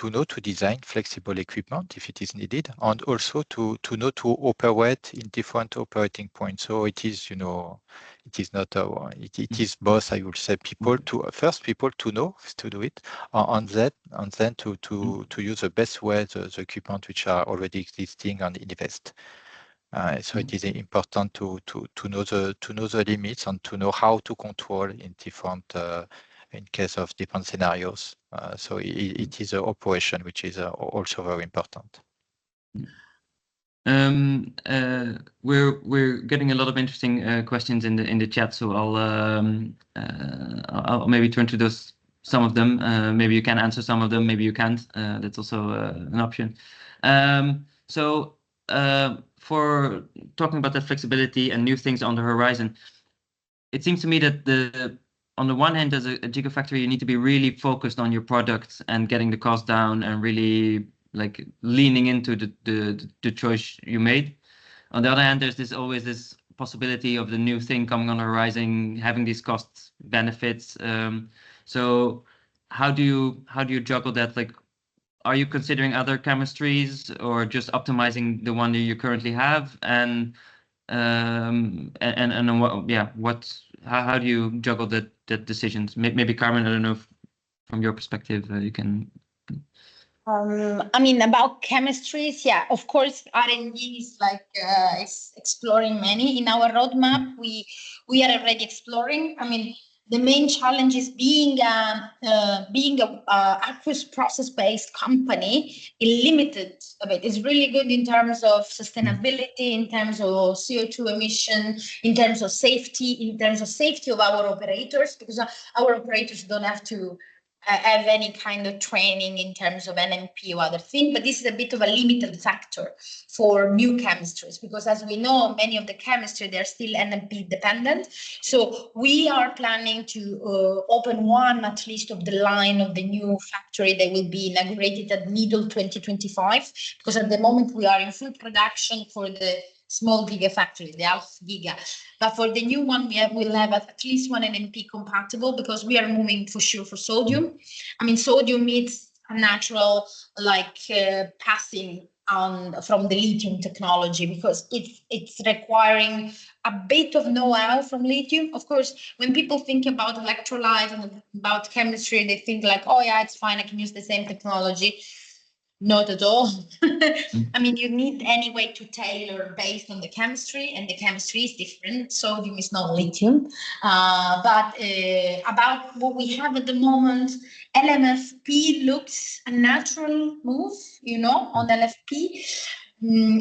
know to design flexible equipment if it is needed, and also to know to operate in different operating points. So it is, it is not it is both, I would say, people to know to do it, and then to use the best way the equipment which are already existing and invest. So it is important to know the limits and to know how to control in different in case of different scenarios. So it is an operation which is also very important. We're getting a lot of interesting questions in the chat, so I'll maybe turn to some of them. Maybe you can answer some of them, maybe you can't. That's also an option. So for talking about that flexibility and new things on the horizon, it seems to me that on the one hand, as a gigafactory, you need to be really focused on your products and getting the cost down and really like leaning into the choice you made. On the other hand, there's always this possibility of the new thing coming on the horizon, having these cost benefits. So how do you juggle that? Like, are you considering other chemistries or just optimizing the one that you currently have? And how do you juggle that decisions? Maybe Carmen, I don't know if from your perspective you can. I mean, about chemistries, yeah, of course, R&D is like is exploring many. In our roadmap, we are already exploring. I mean, the main challenge is being a aqueous process-based company. Limited a bit. It's really good in terms of sustainability, in terms of CO2 emission, in terms of safety of our operators, because our operators don't have to have any kind of training in terms of NMP or other thing, but this is a bit of a limited factor for new chemistries, because as we know, many of the chemistry, they're still NMP dependent. So we are planning to open one at least of the line of the new factory that will be inaugurated at middle 2025, because at the moment we are in full production for the small gigafactory, the half giga. But for the new one, we'll have at least one NMP compatible, because we are moving for sure for sodium. I mean, sodium is a natural passing on from the lithium technology, because it's requiring a bit of know-how from lithium. Of course, when people think about electrolyte and about chemistry, they think like, oh yeah, it's fine, I can use the same technology. Not at all. I mean, you need anyway to tailor based on the chemistry, and the chemistry is different. Sodium is not lithium. But about what we have at the moment, LMFP looks a natural move, on LFP.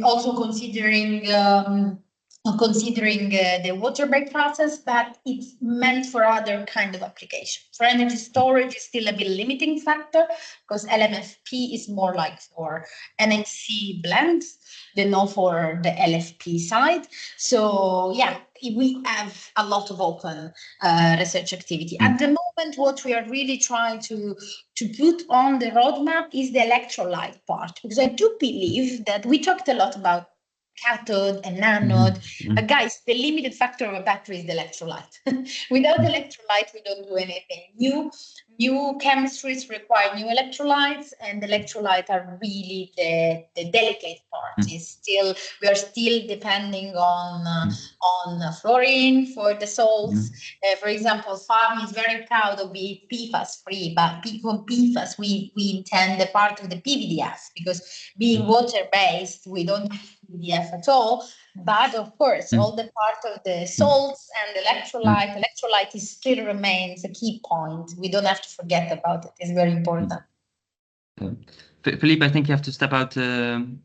Also considering the water break process, but it's meant for other kind of application. For energy storage, is still a bit limiting factor, because LMFP is more like for NMC blends than not for the LFP side. So yeah, we have a lot of open research activity. At the moment, what we are really trying to put on the roadmap is the electrolyte part, because I do believe that we talked a lot about cathode and anode. Guys, the limited factor of a battery is the electrolyte. Without electrolyte, we don't do anything. New chemistries require new electrolytes, and electrolytes are really the delicate part. We are still depending on fluorine for the salts. For example, Farm is very proud of being PFAS free, but PFAS, we intend the part of the PVDF, because being water-based, we don't use PVDF at all. But of course, all the part of the salts and electrolyte still remains a key point. We don't have to forget about it. It's very important. Philippe, I think you have to step out soon.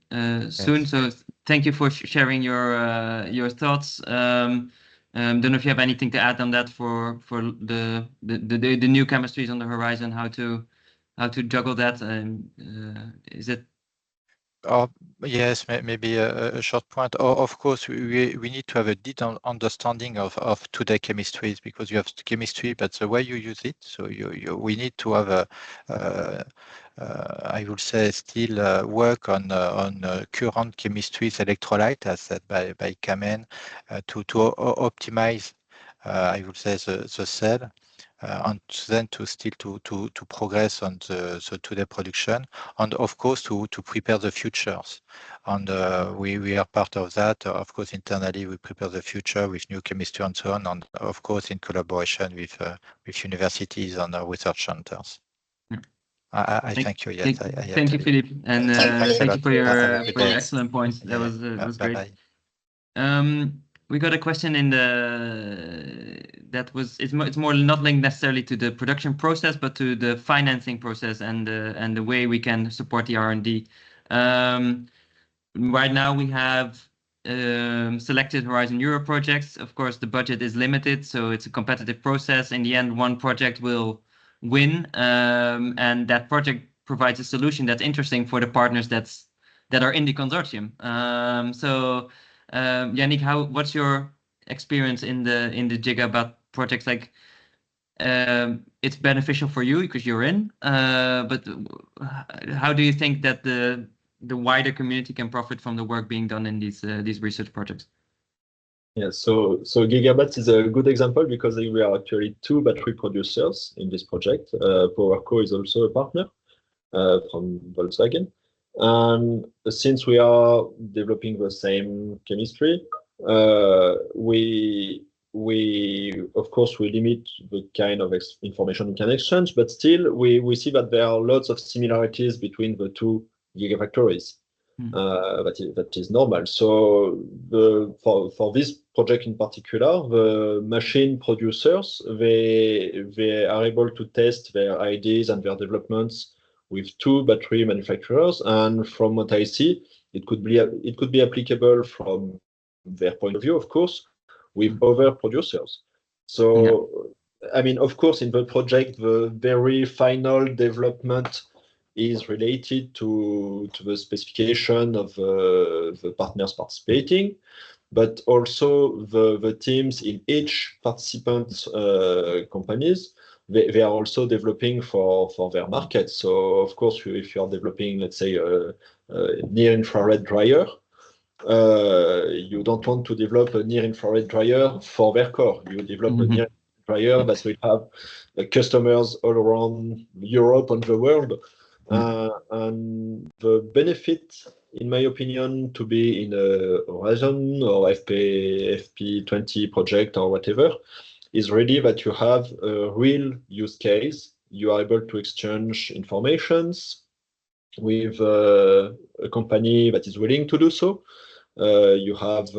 So thank you for sharing your thoughts. Don't know if you have anything to add on that for the new chemistries on the horizon, how to juggle that. Is it? Yes, maybe a short point. Of course, we need to have a deep understanding of today's chemistries, because you have chemistry, but the way you use it. So we need to have I would say still work on current chemistries, electrolyte, as said by Kamen, to optimize. I would say the cell. And then to progress on the today production, and of course to prepare the futures. And we are part of that. Of course, internally we prepare the future with new chemistry and so on, and of course in collaboration with universities and research centers. I thank you. Yes, thank you, Philippe, and thank you for your excellent points. That was great. Bye. We got a question in it's more not linked necessarily to the production process, but to the financing process and the way we can support the R&D. Right now we have selected Horizon Europe projects. Of course, the budget is limited, so it's a competitive process. In the end, one project will win, and that project provides a solution that's interesting for the partners that are in the consortium. Yannick, what's your experience in the Gigabat projects? Like, it's beneficial for you because you're in, but how do you think that the wider community can profit from the work being done in these research projects? Yeah, so Gigabat is a good example because we are actually two battery producers in this project. PowerCo is also a partner from Volkswagen. And since we are developing the same chemistry, we of course we limit the kind of information we can exchange, but still we see that there are lots of similarities between the two gigafactories. That is normal. So for this project in particular, the machine producers they are able to test their ideas and their developments with two battery manufacturers, and from what I see, it could be applicable from their point of view, of course, with other producers. So, I mean, of course, in the project, the very final development is related to the specification of the partners participating, but also the teams in each participant companies. They are also developing for their market. So, of course, if you are developing, let's say, a near-infrared dryer, you don't want to develop a near-infrared dryer for their core. You develop a near-infrared dryer that will have customers all around Europe and the world. And the benefit, in my opinion, to be in a Horizon or FP20 project or whatever, is really that you have a real use case. You are able to exchange informations with a company that is willing to do so. You have,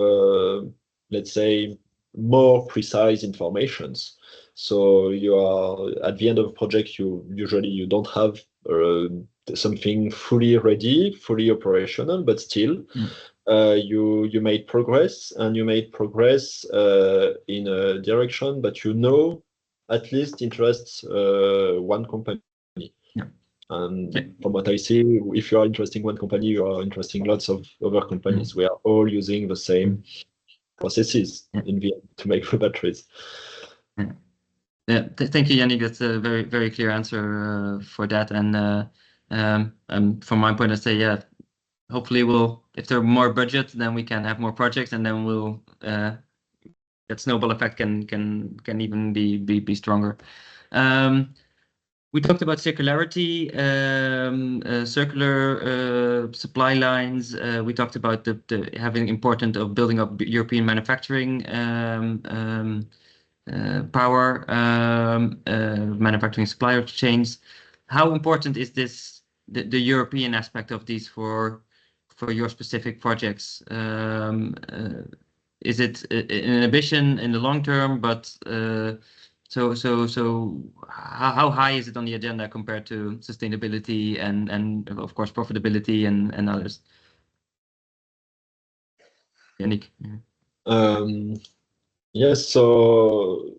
let's say, more precise informations. So you are at the end of the project. You don't have something fully ready, fully operational, but still. You made progress, and you made progress in a direction that at least interests one company. And from what I see, if you are interesting one company, you are interesting lots of other companies. We are all using the same processes in the end to make the batteries. Thank you, Yannick. That's a very, very clear answer for that. And from my point of view, hopefully if there are more budget, then we can have more projects, and then that snowball effect can even be stronger. We talked about circularity, circular supply lines. We talked about the having important of building up European manufacturing power, manufacturing supplier chains. How important is this the European aspect of these for your specific projects? Is it an ambition in the long term, but so how high is it on the agenda compared to sustainability and of course profitability and others? Yannick. Yes, so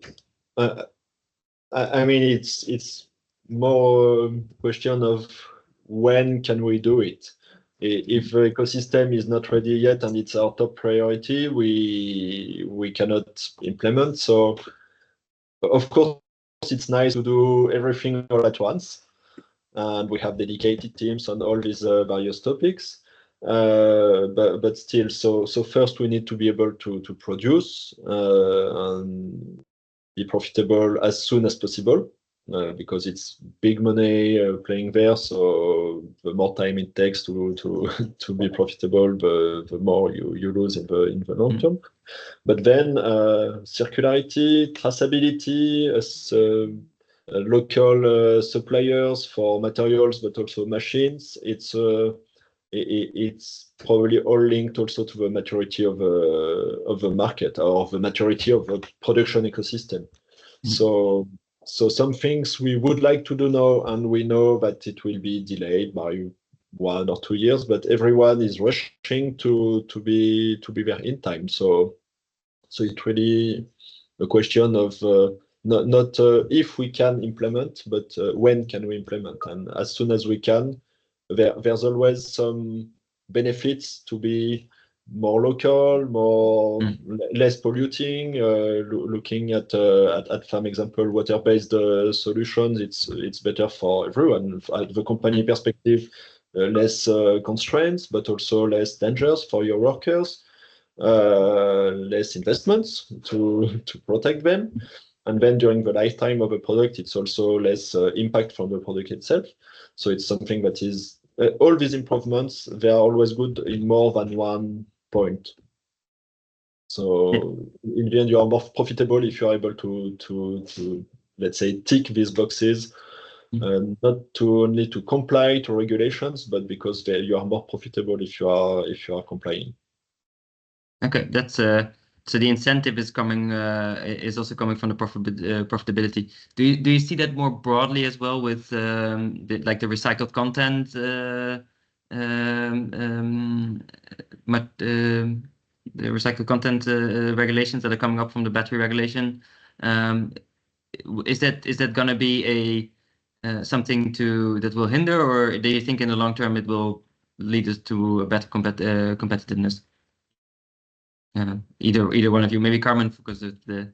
I mean it's more a question of when can we do it. If the ecosystem is not ready yet and it's our top priority, we cannot implement. So of course it's nice to do everything all at once, and we have dedicated teams on all these various topics. But still, so first we need to be able to produce and be profitable as soon as possible, because it's big money playing there. So the more time it takes to to be profitable, the more you lose in the long term. But then circularity, traceability, local suppliers for materials, but also machines. It's probably all linked also to the maturity of the market or the maturity of the production ecosystem. So some things we would like to do now, and we know that it will be delayed by 1 or 2 years, but everyone is rushing to be there in time. So it's really a question of not if we can implement, but when can we implement, and as soon as we can. There's always some benefits to be more local, less polluting. Looking at for example, water-based solutions, it's better for everyone. At the company perspective, less constraints, but also less dangers for your workers. Less investments to protect them. And then during the lifetime of a product, it's also less impact from the product itself. So it's something that is all these improvements, they are always good in more than one point. So in the end, you are more profitable if you are able to let's say tick these boxes, not only to comply to regulations, but because you are more profitable if you are complying. Okay, that's so the incentive is coming is also coming from the profitability. Do you see that more broadly as well with the recycled content the recycled content regulations that are coming up from the battery regulation? Is that going to be something that will hinder, or do you think in the long term it will lead us to a better competitiveness? Either one of you, maybe Carmen, because of the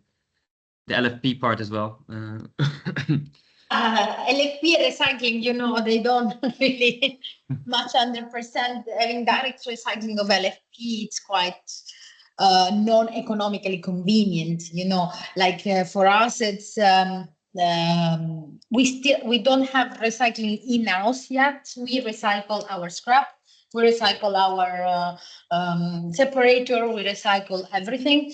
LFP part as well. LFP recycling, they don't really much 100% having direct recycling of LFP. It's quite non-economically convenient. For us, it's we don't have recycling in-house yet. We recycle our scrap. We recycle our separator. We recycle everything.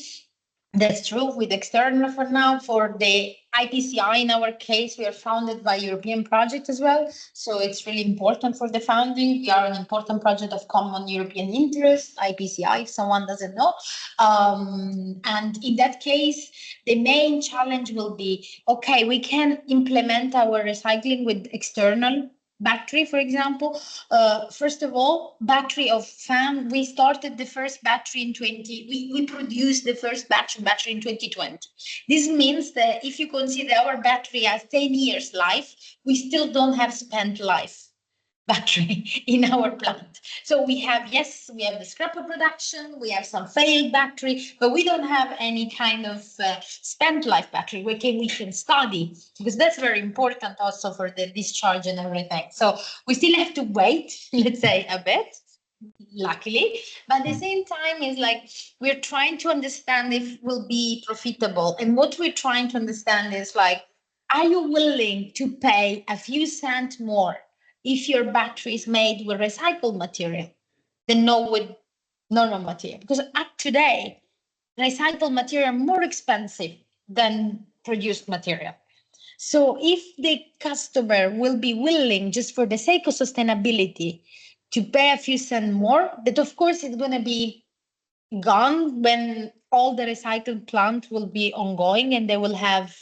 That's true with external for now. For the IPCI, in our case, we are founded by European project as well. So it's really important for the founding. We are an important project of common European interest, IPCI, if someone doesn't know. And in that case, the main challenge will be, okay, we can implement our recycling with external battery, for example. First of all, battery of fan. We started the first battery in we produced the first battery in 2020. This means that if you consider our battery has 10 years life, we still don't have spent life battery in our plant. So we have the scrapper production, we have some failed battery, but we don't have any kind of spent life battery we can study, because that's very important also for the discharge and everything. So we still have to wait, let's say, a bit, luckily. But at the same time, it's like we're trying to understand if we'll be profitable. And what we're trying to understand is like, are you willing to pay a few cents more if your battery is made with recycled material than not with normal material? Because today, recycled material are more expensive than produced material. So if the customer will be willing, just for the sake of sustainability, to pay a few cents more, that of course is going to be gone when all the recycled plant will be ongoing and they will have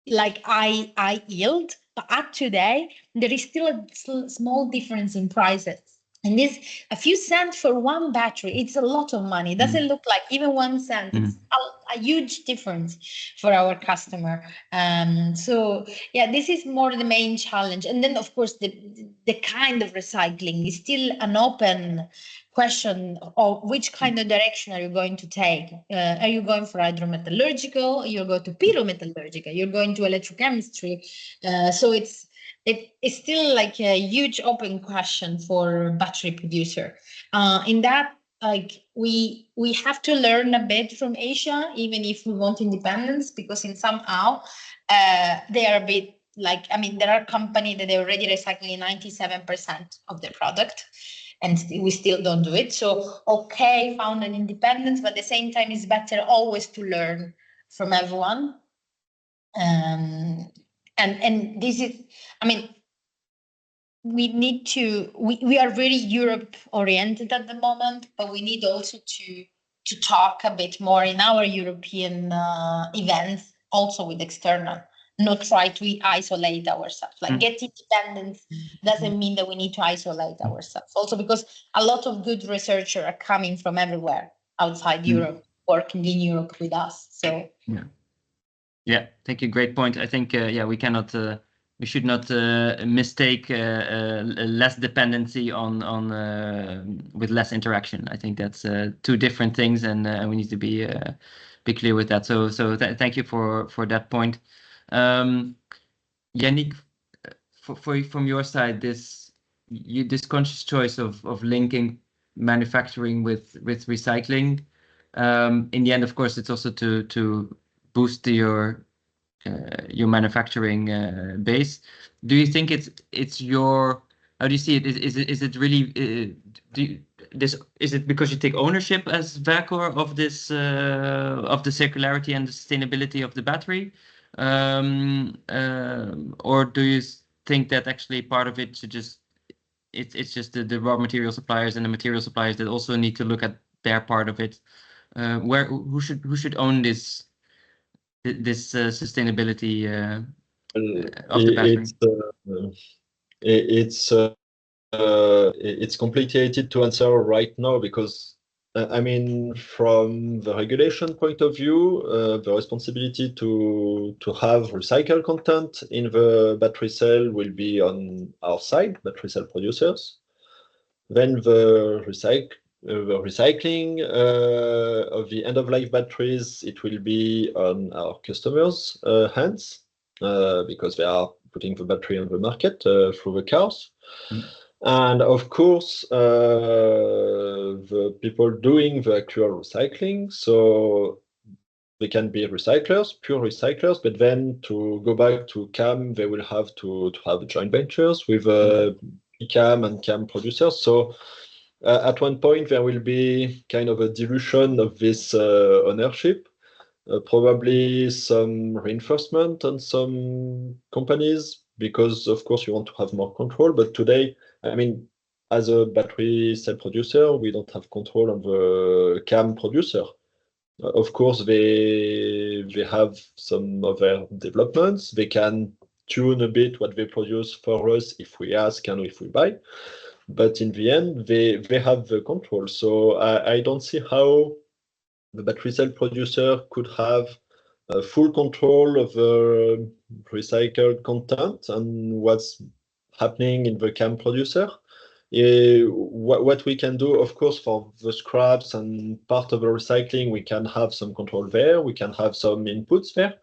like high yield. But at today, there is still a small difference in prices. And this, a few cents for one battery, it's a lot of money. It doesn't look like even 1 cent. It's a huge difference for our customer. So yeah, this is more the main challenge. And then of course the kind of recycling is still an open question of which kind of direction are you going to take? Are you going for hydrometallurgical? You're going to pyrometallurgical? You're going to electrochemistry? So it's still like a huge open question for battery producer. In that, like we have to learn a bit from Asia, even if we want independence, because in somehow they are a bit like, I mean, there are companies that are already recycling 97% of their product, and we still don't do it. So okay, found an independence, but at the same time, it's better always to learn from everyone. And this is, I mean, we need to, we are very Europe oriented at the moment, but we need also to talk a bit more in our European events, also with external, not try to isolate ourselves. Like get independence doesn't mean that we need to isolate ourselves. Also because a lot of good researchers are coming from everywhere outside Europe, working in Europe with us. So yeah, thank you. Great point. I think we cannot. We should not mistake less dependency on with less interaction. I think that's two different things, and we need to be clear with that. So thank you for that point. Yannick, from your side, this conscious choice of linking manufacturing with recycling. In the end, of course, it's also to boost your manufacturing base. Do you think it's your, how do you see it? Is it really is it because you take ownership as Vacor of this of the circularity and the sustainability of the battery, or do you think that actually part of it should just it's just the raw material suppliers and the material suppliers that also need to look at their part of it? Who should own this sustainability of the battery? It's complicated to answer right now because I mean, from the regulation point of view, the responsibility to have recycled content in the battery cell will be on our side, battery cell producers. Then the recycling of the end-of-life batteries, it will be on our customers' hands because they are putting the battery on the market through the cars. And of course, the people doing the actual recycling, so they can be recyclers, pure recyclers, but then to go back to CAM, they will have to have joint ventures with CAM and CAM producers. So at one point, there will be kind of a dilution of this ownership, probably some reinforcement on some companies, because of course you want to have more control. But today, I mean, as a battery cell producer, we don't have control on the CAM producer. Of course, they have some other developments. They can tune a bit what they produce for us if we ask and if we buy. But in the end, they have the control. So I don't see how the battery cell producer could have full control of the recycled content and what's happening in the CAM producer. What we can do, of course, for the scraps and part of the recycling, we can have some control there. We can have some inputs there.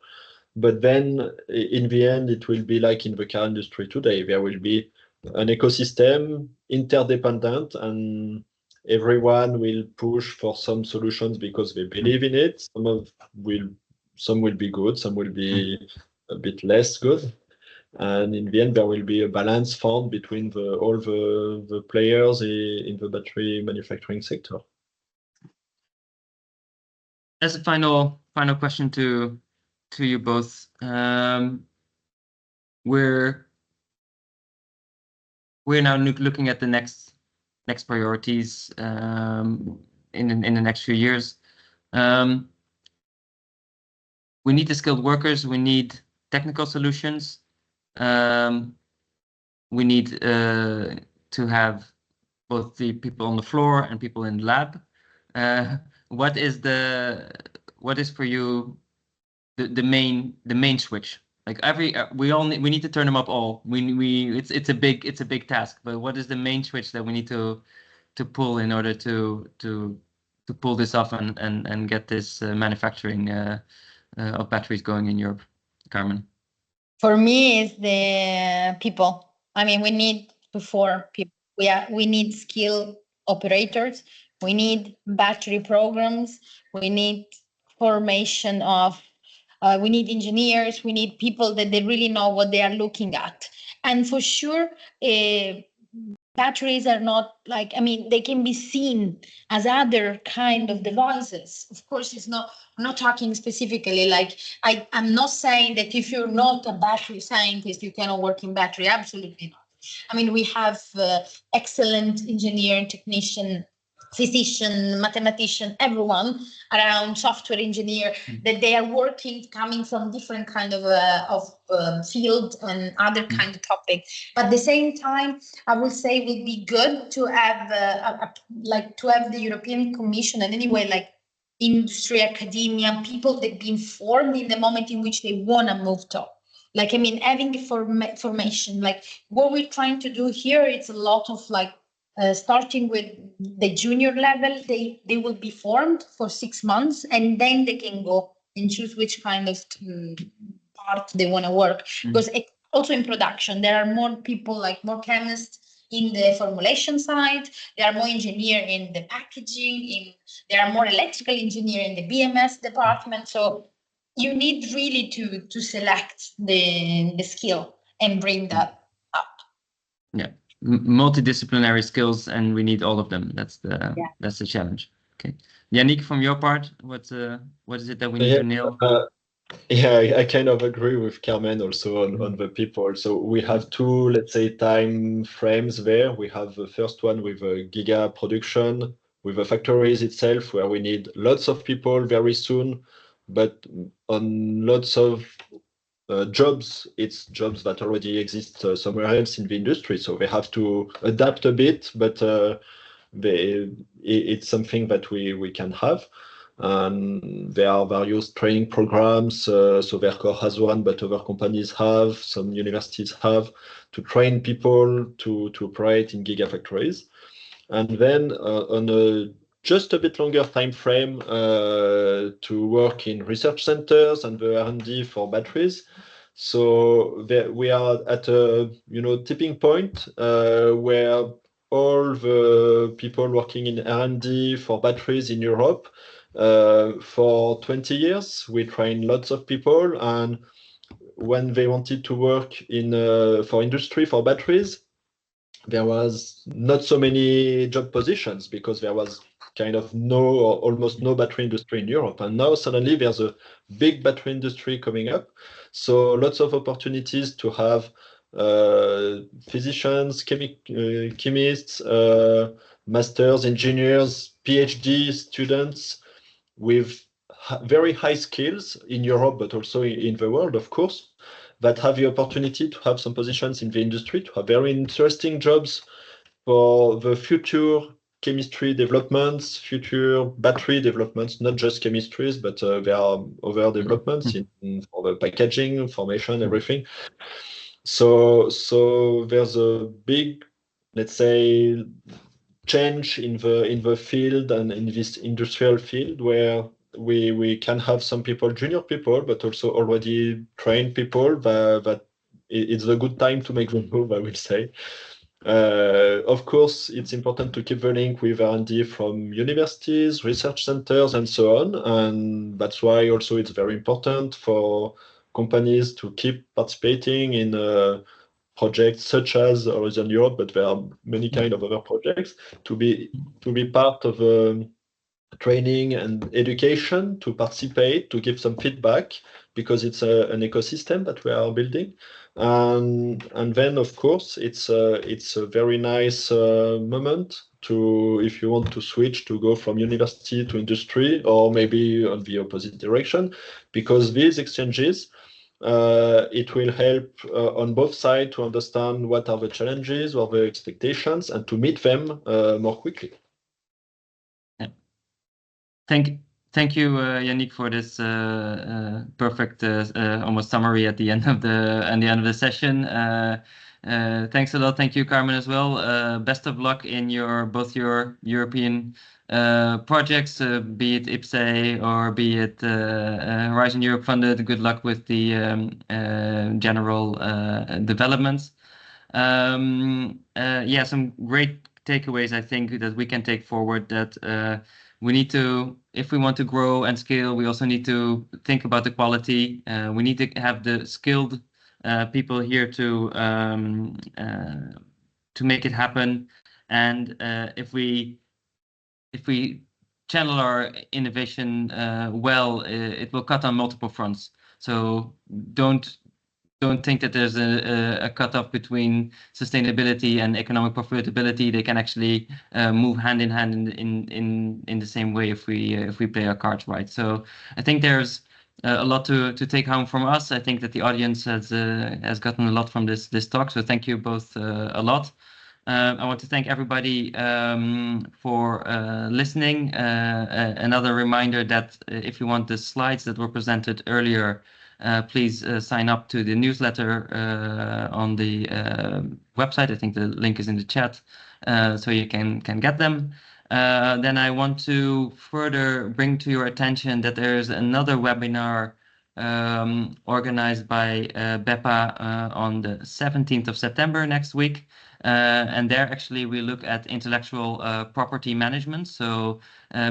But then in the end, it will be like in the car industry today. There will be an ecosystem, interdependent, and everyone will push for some solutions because they believe in it. Some will be good, some will be a bit less good. And in the end, there will be a balance found between all the players in the battery manufacturing sector. As a final question to you both, we're now looking at the next priorities in the next few years. We need the skilled workers. We need technical solutions. We need to have both the people on the floor and people in the lab. What is for you the main switch? Like we need to turn them up all. It's a big task. But what is the main switch that we need to pull in order to pull this off and get this manufacturing of batteries going in Europe? Carmen. For me, it's the people. I mean, we need before people. We need skilled operators. We need battery programs. We need formation of. We need engineers. We need people that they really know what they are looking at. And for sure, batteries are not like, I mean, they can be seen as other kind of devices. Of course, I'm not talking specifically like, I'm not saying that if you're not a battery scientist, you cannot work in battery. Absolutely not. I mean, we have excellent engineer, technician, physician, mathematician, everyone around, software engineer, that they are working, coming from different kind of field and other kind of topic. But at the same time, I would say it would be good to have the European Commission, and anyway, like industry, academia, people that be informed in the moment in which they want to move to. Like, I mean, having formation, like what we're trying to do here, it's a lot of like, starting with the junior level, they will be formed for 6 months, and then they can go and choose which kind of part they want to work. Because also in production, there are more people, like more chemists in the formulation side, there are more engineer in the packaging, there are more electrical engineer in the BMS department. So you need really to select the skill and bring that up. Yeah. Multidisciplinary skills, and we need all of them. That's the challenge. Okay, Yannick, from your part, what is it that we need to nail? I kind of agree with Carmen also on the people. So we have two, let's say, time frames there. We have the first one with a giga production, with the factories itself, where we need lots of people very soon, but on lots of jobs, it's jobs that already exist somewhere else in the industry. So they have to adapt a bit, but it's something that we can have. And there are various training programs. So Vercor has one, but other companies have, some universities have, to train people to operate in gigafactories. And then on just a bit longer time frame to work in research centers and the R&D for batteries. So we are at a tipping point where all the people working in R&D for batteries in Europe for 20 years, we trained lots of people, and when they wanted to work in for industry for batteries, there was not so many job positions because there was kind of no or almost no battery industry in Europe. And now suddenly there's a big battery industry coming up. So lots of opportunities to have physicians, chemists, masters, engineers, PhD students with very high skills in Europe, but also in the world, of course, that have the opportunity to have some positions in the industry, to have very interesting jobs for the future chemistry developments, future battery developments, not just chemistries, but there are other developments for the packaging, formation, everything. So there's a big, let's say, change in the field and in this industrial field where we can have some people, junior people, but also already trained people that it's a good time to make the move, I will say. Of course, it's important to keep the link with R&D from universities, research centers, and so on. And that's why also it's very important for companies to keep participating in projects such as Horizon Europe, but there are many kind of other projects to be part of training and education, to participate, to give some feedback, because it's an ecosystem that we are building. And then, of course, it's a very nice moment to, if you want to switch, to go from university to industry, or maybe on the opposite direction, because these exchanges, it will help on both sides to understand what are the challenges or the expectations, and to meet them more quickly. Yeah. Thank you, Yannick, for this perfect almost summary at the end of the session. Thanks a lot. Thank you, Carmen, as well. Best of luck in both your European projects, be it IPSE or be it Horizon Europe funded. Good luck with the general developments. Yeah, some great takeaways I think that we can take forward, that we need to, if we want to grow and scale, we also need to think about the quality. We need to have the skilled people here to make it happen. And if we channel our innovation well, it will cut on multiple fronts. So don't think that there's a cutoff between sustainability and economic profitability. They can actually move hand in hand in the same way if we play our cards right. So I think there's a lot to take home from us. I think that the audience has gotten a lot from this talk. So thank you both a lot. I want to thank everybody for listening. Another reminder that if you want the slides that were presented earlier, please sign up to the newsletter on the website. I think the link is in the chat, so you can get them. Then I want to further bring to your attention that there is another webinar organized by BEPA on the 17th of September next week. And there actually we look at intellectual property management. So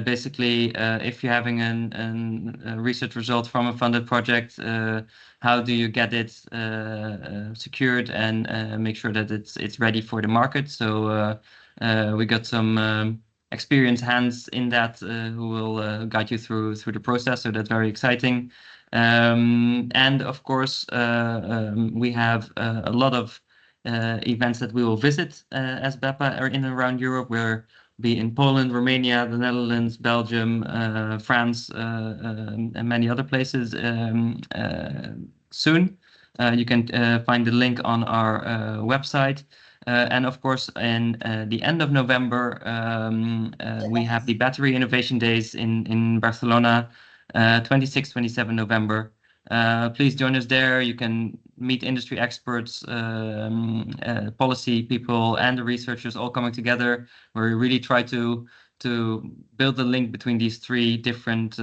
basically, if you're having a research result from a funded project, how do you get it secured and make sure that it's ready for the market? So we got some experienced hands in that who will guide you through the process. So that's very exciting. And of course, we have a lot of events that we will visit as BEPA or in and around Europe. We'll be in Poland, Romania, the Netherlands, Belgium, France, and many other places soon. You can find the link on our website. And of course, in the end of November, we have the Battery Innovation Days in Barcelona, 26, 27 November. Please join us there. You can meet industry experts, policy people, and the researchers all coming together, where we really try to build the link between these three different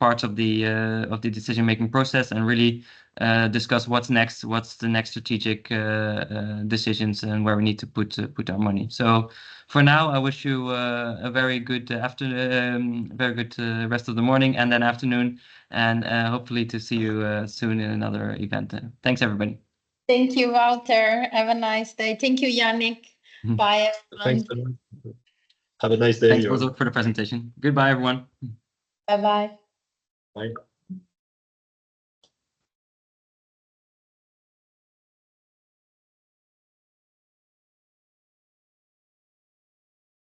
parts of the decision-making process, and really discuss what's next, what's the next strategic decisions, and where we need to put our money. So for now, I wish you a very good afternoon, very good rest of the morning and then afternoon, and hopefully to see you soon in another event. Thanks, everybody. Thank you, Walter. Have a nice day. Thank you, Yannick. Bye, everyone. Thanks. Have a nice day. Thanks, Bozo, for the presentation. Goodbye, everyone. Bye-bye. Bye.